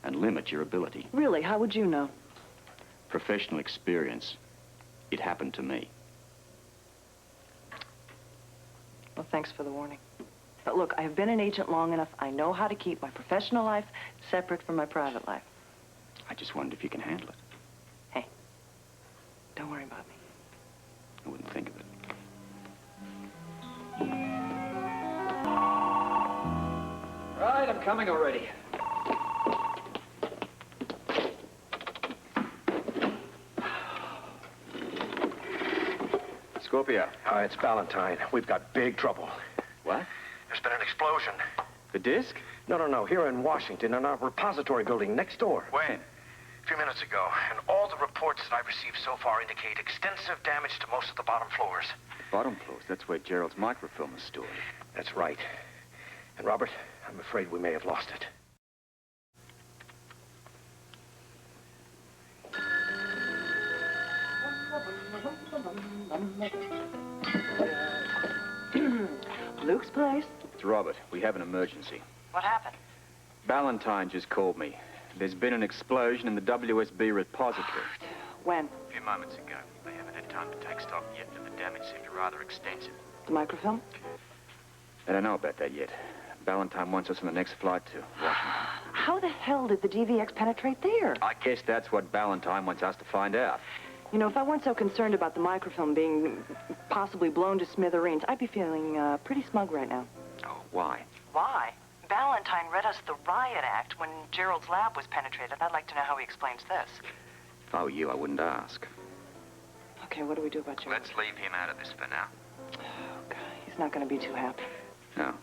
L: and limit your ability.
A: Really? How would you know?
L: Professional experience. It happened to me.
A: Well, thanks for the warning. But look, I've been an agent long enough. I know how to keep my professional life separate from my private life.
L: I just wondered if you can handle it.
A: Hey, don't worry about me.
L: I wouldn't think of it.
D: Right, I'm coming already.
G: Scorpio.
I: It's Valentine. We've got big trouble.
G: What?
I: There's been an explosion.
G: The disc?
I: No. Here in Washington, in our repository building next door.
G: When?
I: A few minutes ago. And all the reports that I've received so far indicate extensive damage to most of the bottom floors.
G: Bottom floors? That's where Gerald's microfilm is stored.
I: That's right. And Robert, I'm afraid we may have lost it.
A: Luke's place?
G: It's Robert. We have an emergency.
A: What happened?
G: Valentine just called me. There's been an explosion in the WSB repository.
A: When?
G: A few moments ago. They haven't had time to take stock yet, but the damage seemed rather extensive.
A: The microfilm?
G: I don't know about that yet. Valentine wants us on the next flight to Washington.
A: How the hell did the DVX penetrate there?
G: I guess that's what Valentine wants us to find out.
A: You know, if I weren't so concerned about the microfilm being possibly blown to smithereens, I'd be feeling pretty smug right now.
G: Oh, why?
A: Why? Valentine read us the riot act when Gerald's lab was penetrated. I'd like to know how he explains this.
G: If I were you, I wouldn't ask.
A: Okay, what do we do about Gerald?
G: Let's leave him out of this for now.
A: Okay, he's not going to be too happy.
G: No.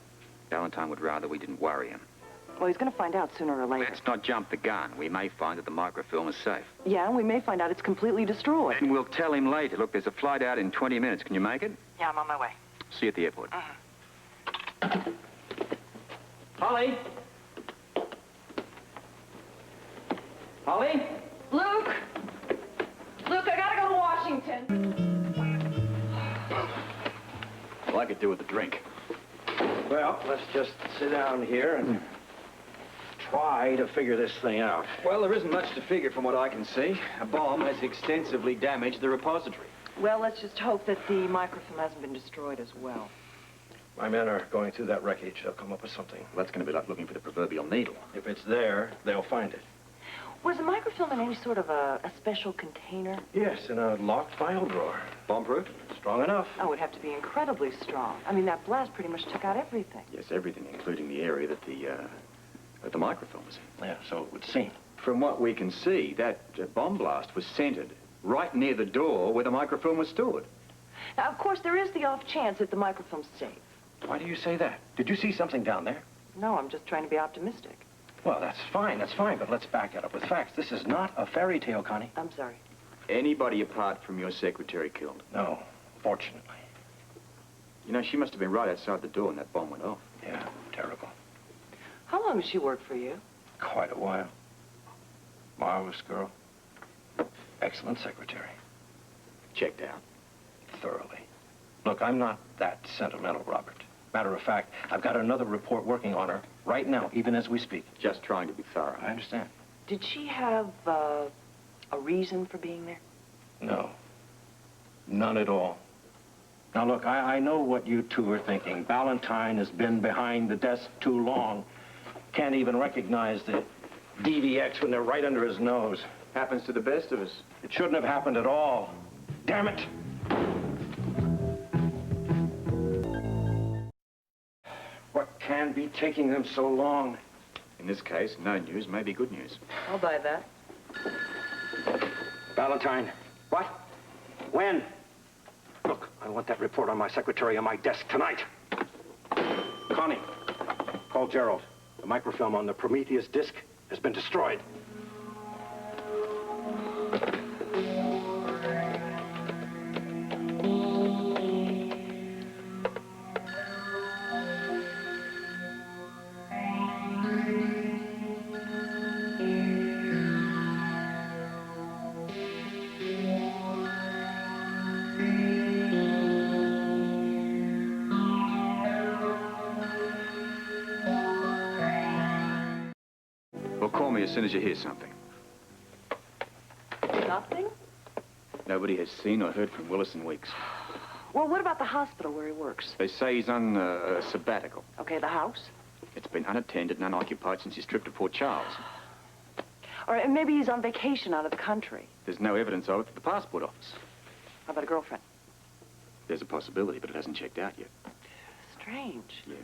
G: Valentine would rather we didn't worry him.
A: Well, he's going to find out sooner or later.
G: Let's not jump the gun. We may find that the microfilm is safe.
A: Yeah, and we may find out it's completely destroyed.
G: Then we'll tell him later. Look, there's a flight out in 20 minutes. Can you make it?
A: Yeah, I'm on my way.
G: See you at the airport.
L: Holly? Holly?
B: Luke! Luke, I gotta go to Washington.
L: Well, I could do with a drink.
I: Well, let's just sit down here and try to figure this thing out.
L: Well, there isn't much to figure from what I can see. A bomb has extensively damaged the repository.
A: Well, let's just hope that the microfilm hasn't been destroyed as well.
I: My men are going through that wreckage. They'll come up with something.
L: Well, that's going to be like looking for the proverbial needle.
I: If it's there, they'll find it.
A: Was the microfilm in any sort of a special container?
I: Yes, in a locked file drawer.
L: Bomb-proof?
I: Strong enough.
A: Oh, it would have to be incredibly strong. I mean, that blast pretty much took out everything.
L: Yes, everything, including the area that the microfilm was in.
I: Yeah, so it would seem.
L: From what we can see, that bomb blast was centered right near the door where the microfilm was stored.
A: Now, of course, there is the off chance that the microfilm's safe.
I: Why do you say that? Did you see something down there?
A: No, I'm just trying to be optimistic.
I: Well, that's fine, but let's back it up with facts. This is not a fairy tale, Connie.
A: I'm sorry.
L: Anybody apart from your secretary killed?
I: No, fortunately.
L: You know, she must have been right outside the door when that bomb went off.
I: Yeah, terrible.
A: How long has she worked for you?
I: Quite a while. Marvelous girl. Excellent secretary.
L: Checked out.
I: Thoroughly. Look, I'm not that sentimental, Robert. Matter of fact, I've got another report working on her right now, even as we speak.
L: Just trying to be thorough.
I: I understand.
A: Did she have a reason for being there?
I: No. None at all. Now, look, I know what you two are thinking. Valentine has been behind the desk too long. Can't even recognize the DVX when they're right under his nose.
L: Happens to the best of us.
I: It shouldn't have happened at all. Damn it! What can be taking them so long?
L: In this case, no news may be good news.
A: I'll buy that.
I: Valentine. What? When? Look, I want that report on my secretary on my desk tonight. Connie, call Gerald. The microfilm on the Prometheus disc has been destroyed.
L: As soon as you hear something.
A: Nothing?
L: Nobody has seen or heard from Willis in weeks.
A: Well, what about the hospital where he works?
L: They say he's on a sabbatical.
A: Okay, the house?
L: It's been unattended and unoccupied since his trip to Port Charles.
A: Or maybe he's on vacation out of the country.
L: There's no evidence of it at the passport office.
A: How about a girlfriend?
L: There's a possibility, but it hasn't checked out yet.
A: Strange.
L: Yes.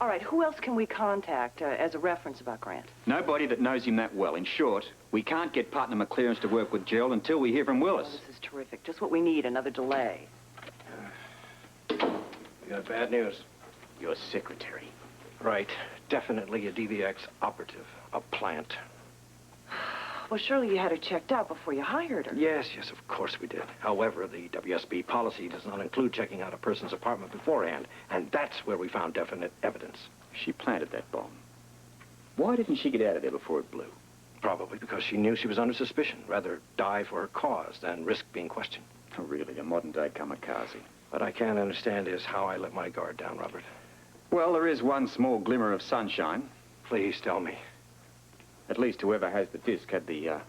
A: All right, who else can we contact as a reference about Grant?
L: Nobody that knows him that well. In short, we can't get Putnam a clearance to work with Gerald until we hear from Willis.
A: Oh, this is terrific. Just what we need, another delay.
I: We got bad news.
L: Your secretary.
I: Right. Definitely a DVX operative. A plant.
A: Well, surely you had her checked out before you hired her.
I: Yes, of course we did. However, the WSB policy does not include checking out a person's apartment beforehand, and that's where we found definite evidence.
L: She planted that bomb. Why didn't she get out of there before it blew?
I: Probably because she knew she was under suspicion. Rather die for her cause than risk being questioned.
L: Oh, really? A modern-day kamikaze.
I: What I can't understand is how I let my guard down, Robert.
L: Well, there is one small glimmer of sunshine.
I: Please tell me.
L: At least whoever has the disc had the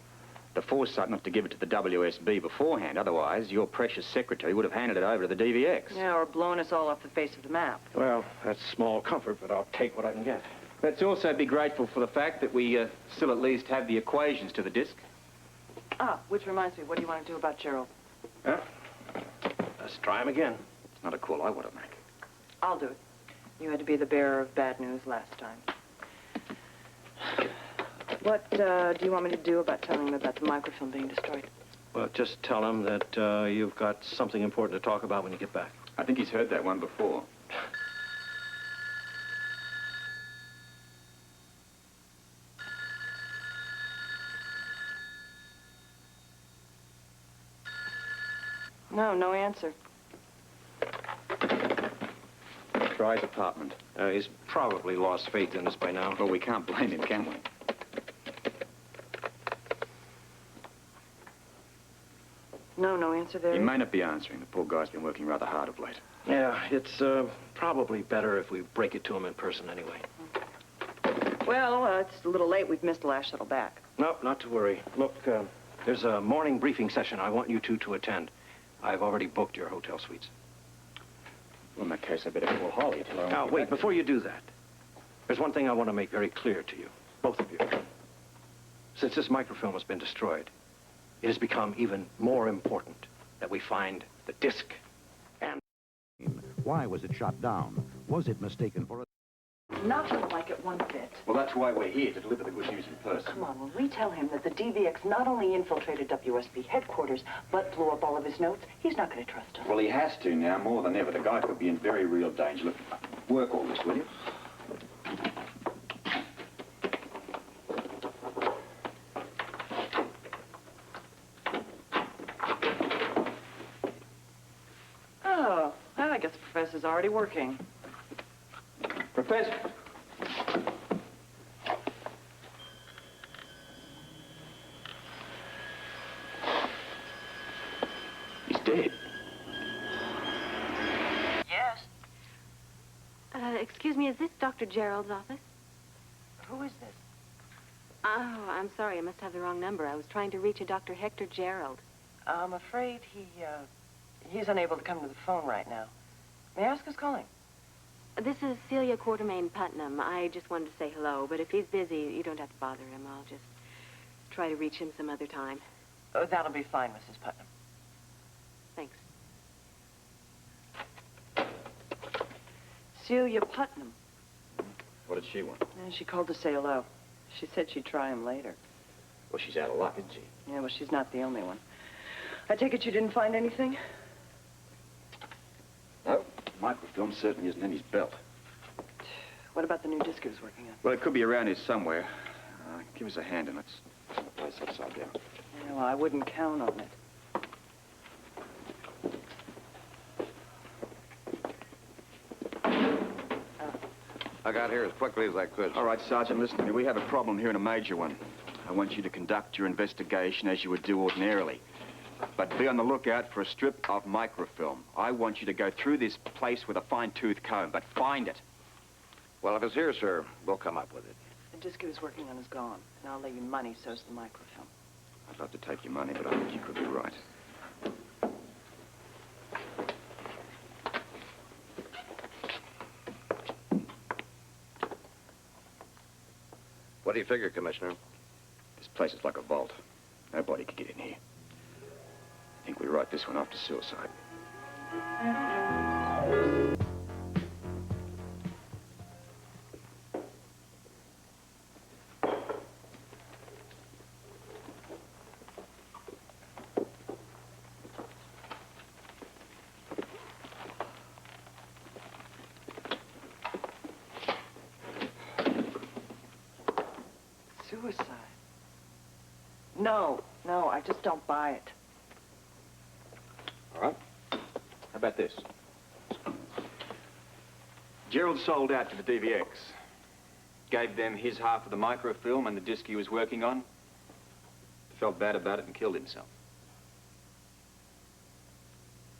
L: foresight not to give it to the WSB beforehand. Otherwise, your precious secretary would have handed it over to the DVX.
A: Yeah, or blown us all off the face of the map.
I: Well, that's small comfort, but I'll take what I can get.
L: Let's also be grateful for the fact that we still at least have the equations to the disc.
A: Ah, which reminds me, what do you want to do about Gerald?
I: Huh? Let's try him again.
L: It's not a call I want to make.
A: I'll do it. You had to be the bearer of bad news last time. What do you want me to do about telling him about the microfilm being destroyed?
I: Well, just tell him that you've got something important to talk about when you get back.
L: I think he's heard that one before.
A: No answer.
L: Try his apartment.
I: He's probably lost faith in us by now.
L: Well, we can't blame him, can we?
A: No answer there.
L: He may not be answering. The poor guy's been working rather hard of late.
I: Yeah, it's probably better if we break it to him in person anyway.
A: Well, it's a little late. We've missed the last shuttle back.
I: Nope, not to worry. Look, there's a morning briefing session I want you two to attend. I've already booked your hotel suites.
L: Well, in that case, I better call Holly. Tell her
I: Now, wait, before you do that, there's one thing I want to make very clear to you, both of you. Since this microfilm has been destroyed, it has become even more important that we find the disc and...
M: Why was it shot down? Was it mistaken for a...
A: Nothing like it one bit.
L: Well, that's why we're here, to deliver the good news in person.
A: Come on, when we tell him that the DVX not only infiltrated WSB headquarters, but blew up all of his notes, he's not going to trust us.
L: Well, he has to now, more than ever. The guy could be in very real danger. Look, work all this, will you?
A: Oh, well, I guess the professor's already working.
L: Professor! He's dead.
A: Yes?
J: Excuse me, is this Dr. Gerald's office?
A: Who is this?
J: Oh, I'm sorry, I must have the wrong number. I was trying to reach a Dr. Hector Gerald.
A: I'm afraid he's unable to come to the phone right now. May I ask who's calling?
J: This is Celia Quartermain Putnam. I just wanted to say hello, but if he's busy, you don't have to bother him. I'll just try to reach him some other time.
A: Oh, that'll be fine, Mrs. Putnam.
J: Thanks.
A: Celia Putnam.
L: What did she want?
A: And she called to say hello. She said she'd try him later.
L: Well, she's out of luck, isn't she?
A: Yeah, well, she's not the only one. I take it you didn't find anything?
L: No. Microfilm certainly isn't in his belt.
A: What about the new disc he was working on?
L: Well, it could be around here somewhere. Give us a hand and let's turn the place upside down.
A: Yeah, well, I wouldn't count on it.
K: I got here as quickly as I could.
L: All right, Sergeant, listen to me. We have a problem here and a major one. I want you to conduct your investigation as you would do ordinarily. But be on the lookout for a strip of microfilm. I want you to go through this place with a fine-tooth comb, but find it.
K: Well, if it's here, sir, we'll come up with it.
A: The disc he was working on is gone, and I'll lay you money, so's the microfilm.
L: I'd love to take your money, but I think you could be right.
K: What do you figure, Commissioner?
L: This place is like a vault. Nobody could get in here. I think we write this one off to suicide.
A: Suicide? No, I just don't buy it.
L: All right. How about this? Gerald sold out to the DVX. Gave them his half of the microfilm and the disc he was working on. Felt bad about it and killed himself.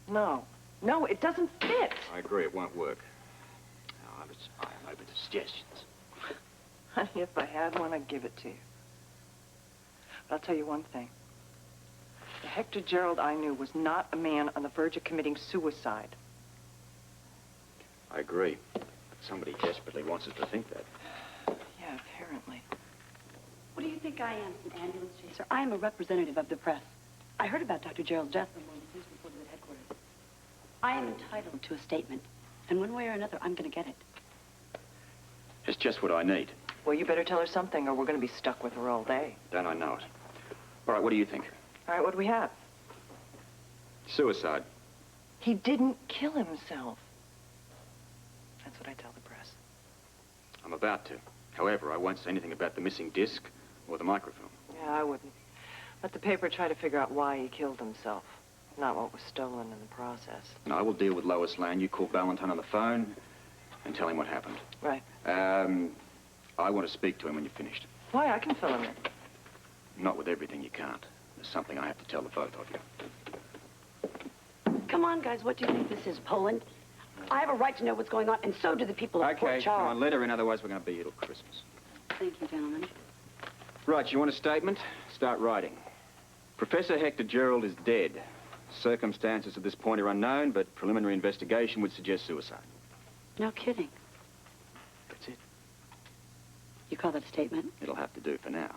A: No, it doesn't fit.
L: I agree, it won't work. No, I am open to suggestions.
A: Honey, if I had one, I'd give it to you. But I'll tell you one thing. The Hector Gerald I knew was not a man on the verge of committing suicide.
L: I agree. But somebody desperately wants us to think that.
A: Yeah, apparently.
N: What do you think I am, an ambulance chaser? I am a representative of the press. I heard about Dr. Gerald's death from one of the news reporters at headquarters. I am entitled to a statement, and one way or another, I'm going to get it.
L: It's just what I need.
A: Well, you better tell her something, or we're going to be stuck with her all day.
L: Don't I know it? All right, what do you think?
A: All right, what do we have?
L: Suicide.
A: He didn't kill himself. That's what I tell the press.
L: I'm about to. However, I won't say anything about the missing disc or the microfilm.
A: Yeah, I wouldn't. Let the paper try to figure out why he killed himself, not what was stolen in the process.
L: And I will deal with Lois Lane. You call Ballantyne on the phone and tell him what happened.
A: Right.
L: I want to speak to him when you're finished.
A: Why? I can fill him in.
L: Not with everything you can't. There's something I have to tell the both of you.
N: Come on, guys, what do you think this is, Poland? I have a right to know what's going on, and so do the people of Port
L: Okay,
N: Charles.
L: come on, let her in, otherwise we're going to be here till Christmas.
N: Thank you, gentlemen.
L: Right, you want a statement? Start writing. Professor Hector Gerald is dead. Circumstances at this point are unknown, but preliminary investigation would suggest suicide.
N: No kidding.
L: That's it.
N: You call that a statement?
L: It'll have to do for now.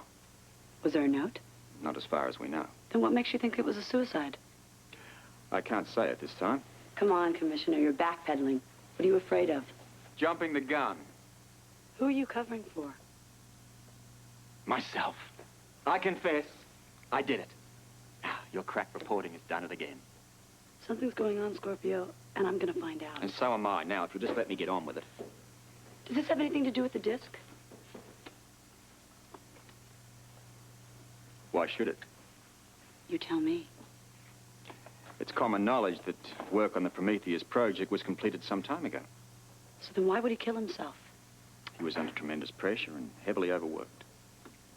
N: Was there a note?
L: Not as far as we know.
N: Then what makes you think it was a suicide?
L: I can't say it this time.
N: Come on, Commissioner, you're backpedaling. What are you afraid of?
L: Jumping the gun.
N: Who are you covering for?
L: Myself. I confess, I did it. Your crack reporting has done it again.
N: Something's going on, Scorpio, and I'm gonna find out.
L: And so am I. Now, if you'll just let me get on with it.
N: Does this have anything to do with the disc?
L: Why should it?
N: You tell me.
L: It's common knowledge that work on the Prometheus project was completed some time ago.
N: So then why would he kill himself?
L: He was under tremendous pressure and heavily overworked.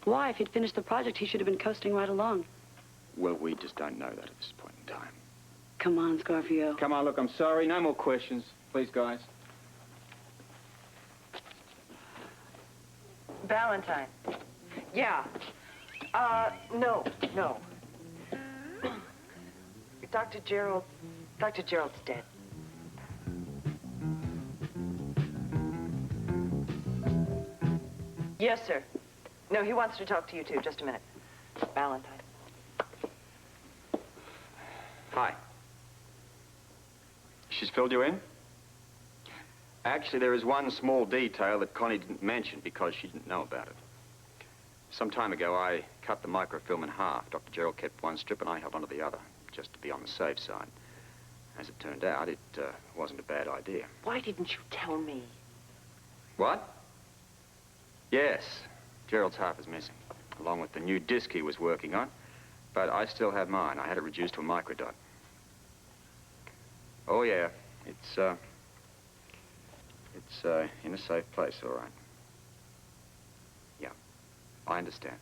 N: Why? If he'd finished the project, he should have been coasting right along.
L: Well, we just don't know that at this point in time.
N: Come on, Scorpio.
L: Come on, look, I'm sorry. No more questions. Please, guys.
A: Ballantyne. Yeah. No. Dr. Gerald's dead. Yes, sir. No, he wants to talk to you, too. Just a minute. Ballantyne.
L: Hi. She's filled you in? Actually, there is one small detail that Connie didn't mention because she didn't know about it. Some time ago, I cut the microfilm in half. Dr. Gerald kept one strip and I held onto the other, just to be on the safe side. As it turned out, it wasn't a bad idea.
A: Why didn't you tell me?
L: What? Yes, Gerald's half is missing, along with the new disc he was working on. But I still have mine. I had it reduced to a microdot. Oh, yeah. It's in a safe place, all right. Yeah, I understand.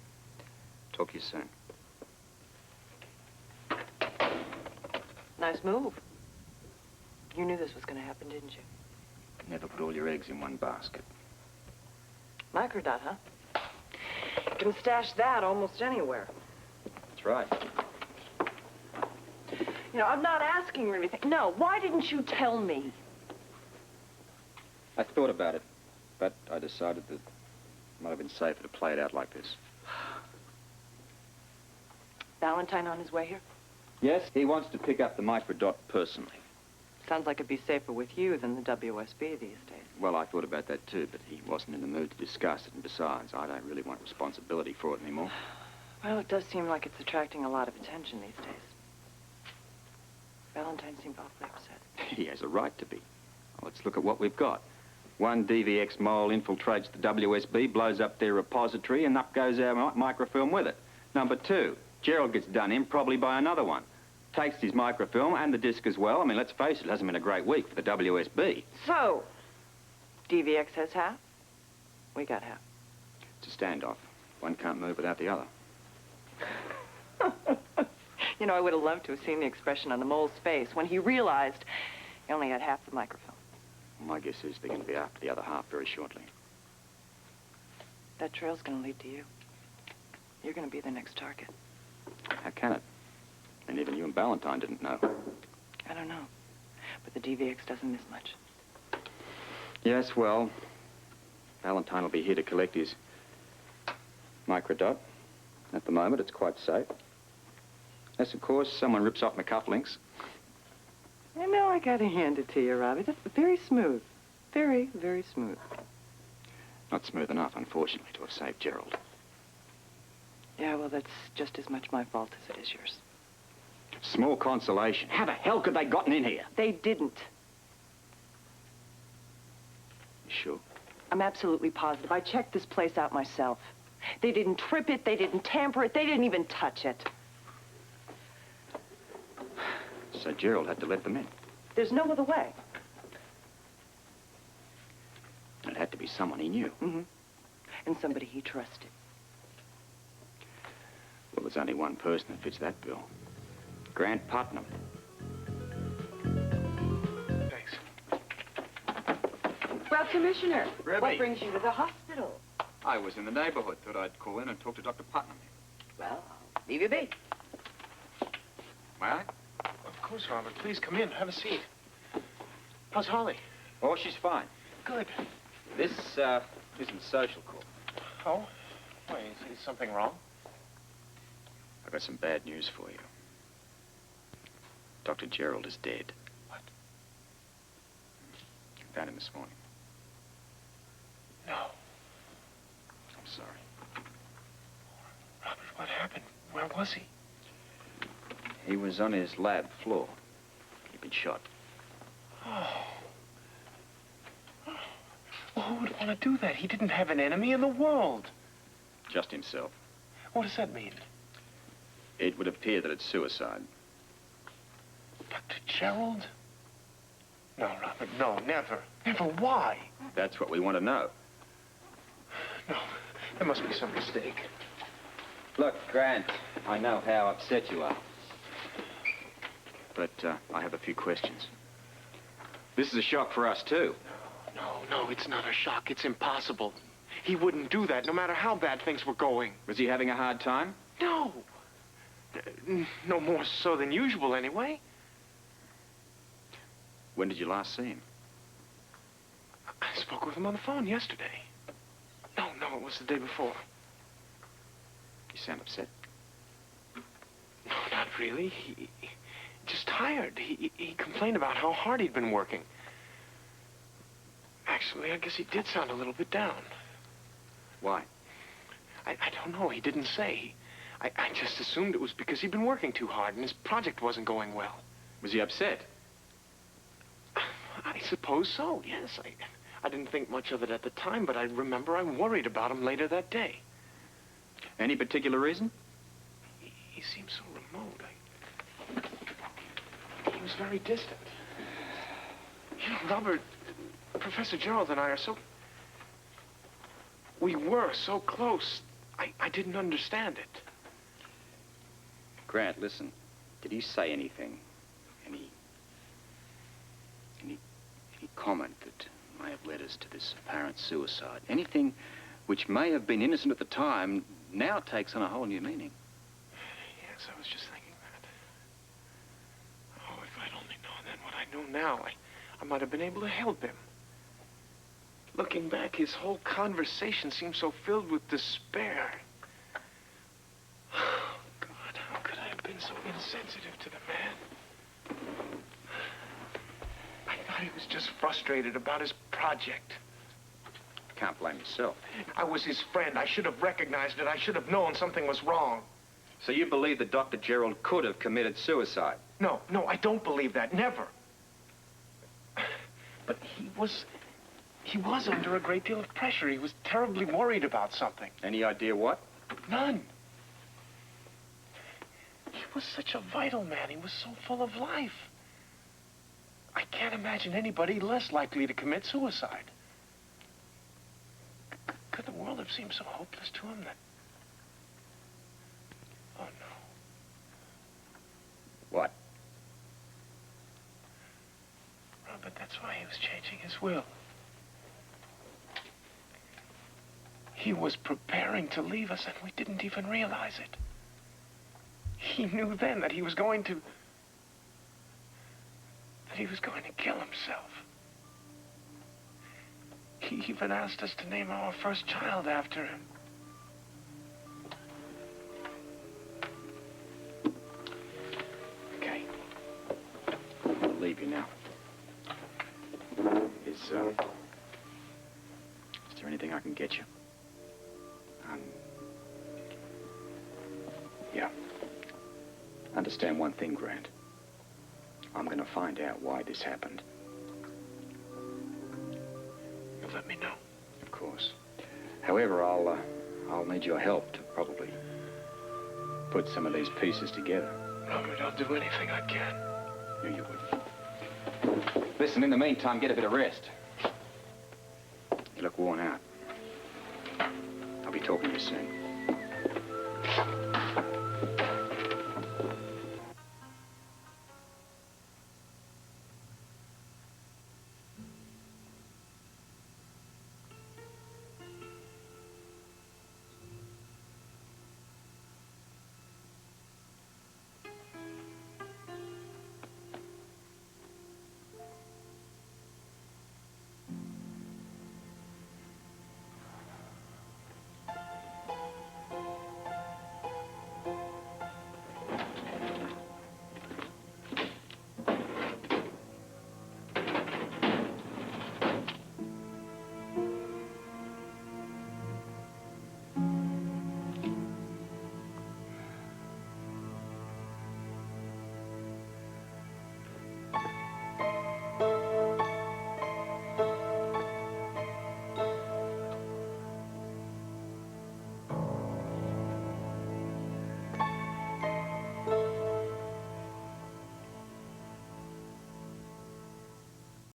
L: Talk to you soon.
A: Nice move. You knew this was going to happen, didn't you?
L: Never put all your eggs in one basket.
A: Microdot, huh? You can stash that almost anywhere.
L: That's right.
A: You know, I'm not asking you anything. No, why didn't you tell me?
L: I thought about it, but I decided that it might have been safer to play it out like this.
A: Ballantyne on his way here?
L: Yes, he wants to pick up the microdot personally.
A: Sounds like it'd be safer with you than the WSB these days.
L: Well, I thought about that too, but he wasn't in the mood to discuss it, and besides, I don't really want responsibility for it anymore.
A: Well, it does seem like it's attracting a lot of attention these days. Ballantyne seemed awfully upset.
L: He has a right to be. Well, let's look at what we've got.
G: One DVX mole infiltrates the WSB, blows up their repository, and up goes our microfilm with it. Number 2, Gerald gets done in, probably by another one. Takes his microfilm and the disc as well. I mean, let's face it hasn't been a great week for the WSB.
A: So, DVX has half, we got half.
G: It's a standoff. One can't move without the other.
A: You know, I would have loved to have seen the expression on the mole's face when he realized he only had half the microfilm.
G: My guess is they're going to be after the other half very shortly.
A: That trail's going to lead to you. You're going to be the next target.
G: How can it? And even you and Ballantyne didn't know.
A: I don't know. But the DVX doesn't miss much.
G: Yes, well, Ballantyne will be here to collect his microdot. At the moment, it's quite safe. Unless, of course, someone rips off my cufflinks.
A: I know, I gotta hand it to you, Robbie. That's very smooth. Very, very smooth.
G: Not smooth enough, unfortunately, to have saved Gerald.
A: Yeah, well, that's just as much my fault as it is yours.
G: Small consolation. How the hell could they gotten in here?
A: They didn't.
G: You sure?
A: I'm absolutely positive. I checked this place out myself. They didn't trip it, they didn't tamper it, they didn't even touch it.
G: So Gerald had to let them in.
A: There's no other way.
G: It had to be someone he knew.
A: Mm-hmm. And somebody he trusted.
G: Well, there's only one person that fits that bill. Grant Putnam.
F: Thanks.
B: Well, Commissioner,
G: Rebbe.
B: what brings you to the hospital?
G: I was in the neighborhood. Thought I'd call in and talk to Dr. Putnam.
B: Well, I'll leave you be.
G: May I?
F: Of course, Robert. Please come in. Have a seat. How's Holly?
G: Oh, she's fine.
F: Good.
G: This, isn't social call.
F: Oh? Wait, is something wrong?
G: I've got some bad news for you. Dr. Gerald is dead.
F: What?
G: Found him this morning.
F: No.
G: I'm sorry.
F: Robert, what happened? Where was he?
G: He was on his lab floor. He'd been shot.
F: Oh. Well, who would want to do that? He didn't have an enemy in the world.
G: Just himself.
F: What does that mean?
G: It would appear that it's suicide.
F: Dr. Gerald? No, Robert, no, never. Never. Why?
G: That's what we want to know.
F: No, there must be some mistake.
G: Look, Grant, I know how upset you are. But I have a few questions. This is a shock for us, too.
F: No, it's not a shock. It's impossible. He wouldn't do that, no matter how bad things were going.
G: Was he having a hard time?
F: No. No more so than usual, anyway.
G: When did you last see him?
F: I spoke with him on the phone yesterday. No, it was the day before.
G: You sound upset.
F: No, not really. He just tired. He complained about how hard he'd been working. Actually, I guess he did sound a little bit down.
G: Why?
F: I don't know. He didn't say. I just assumed it was because he'd been working too hard and his project wasn't going well.
G: Was he upset?
F: I suppose so, yes. I didn't think much of it at the time, but I remember I worried about him later that day.
G: Any particular reason?
F: He seemed so remote. He was very distant. You know, Robert, Professor Gerald and I are so... We were so close. I didn't understand it.
G: Grant, listen. Did he say anything? Any comment that may have led us to this apparent suicide? Anything which may have been innocent at the time now takes on a whole new meaning.
F: Yes, I was just thinking that. Oh, if I'd only known then what I know now, I might have been able to help him. Looking back, his whole conversation seemed so filled with despair. Oh, God, how could I have been so insensitive to the man? I thought he was just frustrated about his project.
G: Can't blame yourself.
F: I was his friend. I should have recognized it. I should have known something was wrong.
G: So you believe that Dr. Gerald could have committed suicide?
F: No, I don't believe that. Never. But he was He was under a great deal of pressure. He was terribly worried about something.
L: Any idea what?
F: None. He was such a vital man. He was so full of life. I can't imagine anybody less likely to commit suicide. Could the world have seemed so hopeless to him that... Oh, no.
L: What?
F: Robert, that's why he was changing his will. He was preparing to leave us, and we didn't even realize it. He knew then that he was going to... that he was going to kill himself. He even asked us to name our first child after him.
L: Okay. I'll leave you now. Is there anything I can get you? Yeah. Understand one thing, Grant. I'm gonna find out why this happened.
F: You'll let me know.
L: Of course. However, I'll need your help to probably put some of these pieces together.
F: Robert, I'll do anything I can.
L: Yeah, you would. Listen, in the meantime, get a bit of rest. You look worn out. I'll be talking to you soon.